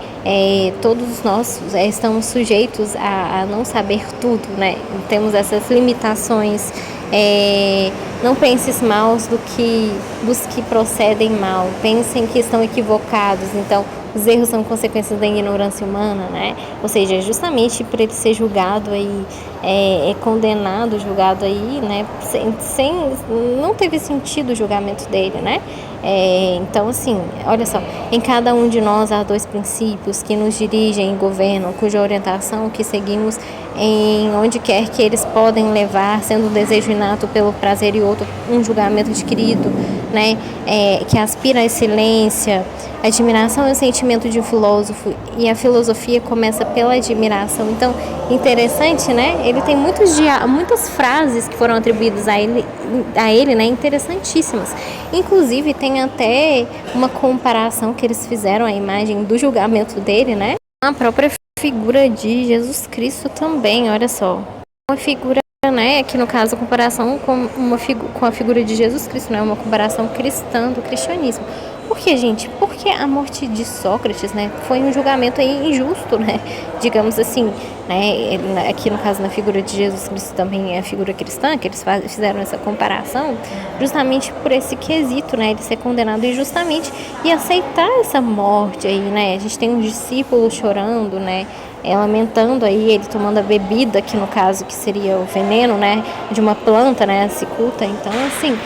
Todos nós estamos sujeitos a não saber tudo, né? Temos essas limitações. Não penses mal dos que procedem mal. Pensem que estão equivocados. Então, os erros são consequências da ignorância humana, né? Ou seja, justamente por ele ser julgado aí, condenado, julgado aí, né? Não teve sentido o julgamento dele, né? Então, assim, olha só, em cada um de nós há dois princípios que nos dirigem e governam, cuja orientação que seguimos em onde quer que eles podem levar, sendo o desejo inato pelo prazer e outro um julgamento adquirido, né? Que aspira à excelência. A admiração é o sentimento de um filósofo e a filosofia começa pela admiração. Então, interessante, né? Ele tem muitas frases que foram atribuídas a ele, né? Interessantíssimas. Inclusive, tem até uma comparação que eles fizeram a imagem do julgamento dele, né? A própria figura de Jesus Cristo também, olha só. Uma figura, né, aqui no caso a comparação com a figura de Jesus Cristo, né, uma comparação cristã do cristianismo. Por que, gente? Porque a morte de Sócrates, né, foi um julgamento aí injusto, né, digamos assim, né, aqui no caso na figura de Jesus Cristo também é a figura cristã, que eles fizeram essa comparação, justamente por esse quesito, né, ele ser condenado injustamente e aceitar essa morte aí, né, a gente tem um discípulo chorando, né, lamentando aí, ele tomando a bebida, que no caso que seria o veneno, né, de uma planta, né, a cicuta. Então, assim,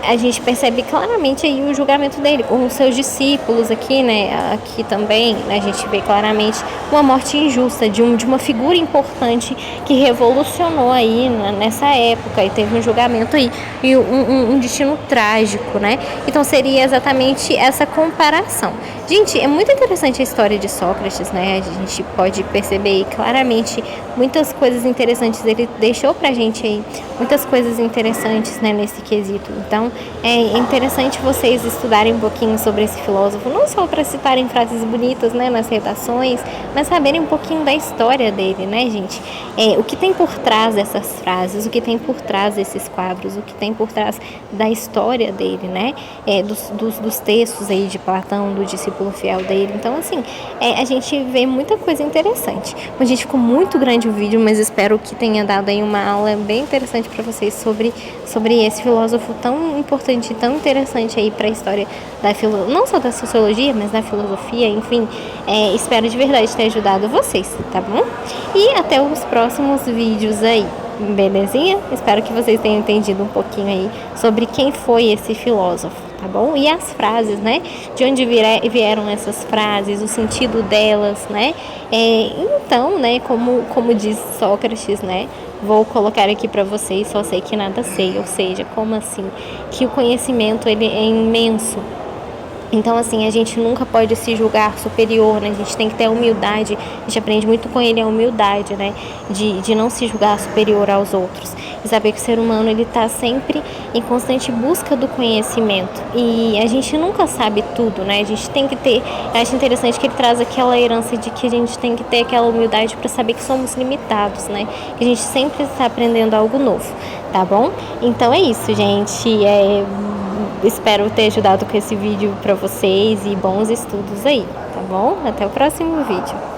a gente percebe claramente aí o julgamento dele, com os seus discípulos aqui, né, aqui também, né, a gente vê claramente uma morte injusta de uma figura importante que revolucionou aí nessa época e teve um julgamento aí e um destino trágico, né. Então, seria exatamente essa comparação. Gente, é muito interessante a história de Sócrates, né? A gente pode perceber aí claramente muitas coisas interessantes. Ele deixou pra gente aí muitas coisas interessantes, né, nesse quesito. Então, é interessante vocês estudarem um pouquinho sobre esse filósofo, não só para citarem frases bonitas, né, nas redações, mas saberem um pouquinho da história dele, né, gente? O que tem por trás dessas frases, o que tem por trás desses quadros, o que tem por trás da história dele, né? Dos textos aí de Platão, do discípulo fiel dele. Então, assim, a gente vê muita coisa interessante. A gente ficou muito grande o vídeo, mas espero que tenha dado aí uma aula bem interessante para vocês sobre esse filósofo tão importante, tão interessante aí para a história não só da sociologia, mas da filosofia, enfim. Espero de verdade ter ajudado vocês, tá bom? E até os próximos vídeos aí. Belezinha? Espero que vocês tenham entendido um pouquinho aí sobre quem foi esse filósofo, tá bom? E as frases, né? De onde vieram essas frases, o sentido delas, né? Então, né, como diz Sócrates, né? Vou colocar aqui para vocês, só sei que nada sei, ou seja, como assim? Que o conhecimento ele é imenso. Então, assim, a gente nunca pode se julgar superior, né? A gente tem que ter a humildade. A gente aprende muito com ele a humildade, né? De não se julgar superior aos outros. E saber que o ser humano, ele tá sempre em constante busca do conhecimento. E a gente nunca sabe tudo, né? A gente tem que ter... Eu acho interessante que ele traz aquela herança de que a gente tem que ter aquela humildade para saber que somos limitados, né? Que a gente sempre está aprendendo algo novo, tá bom? Então é isso, gente. Espero ter ajudado com esse vídeo para vocês e bons estudos aí, tá bom? Até o próximo vídeo.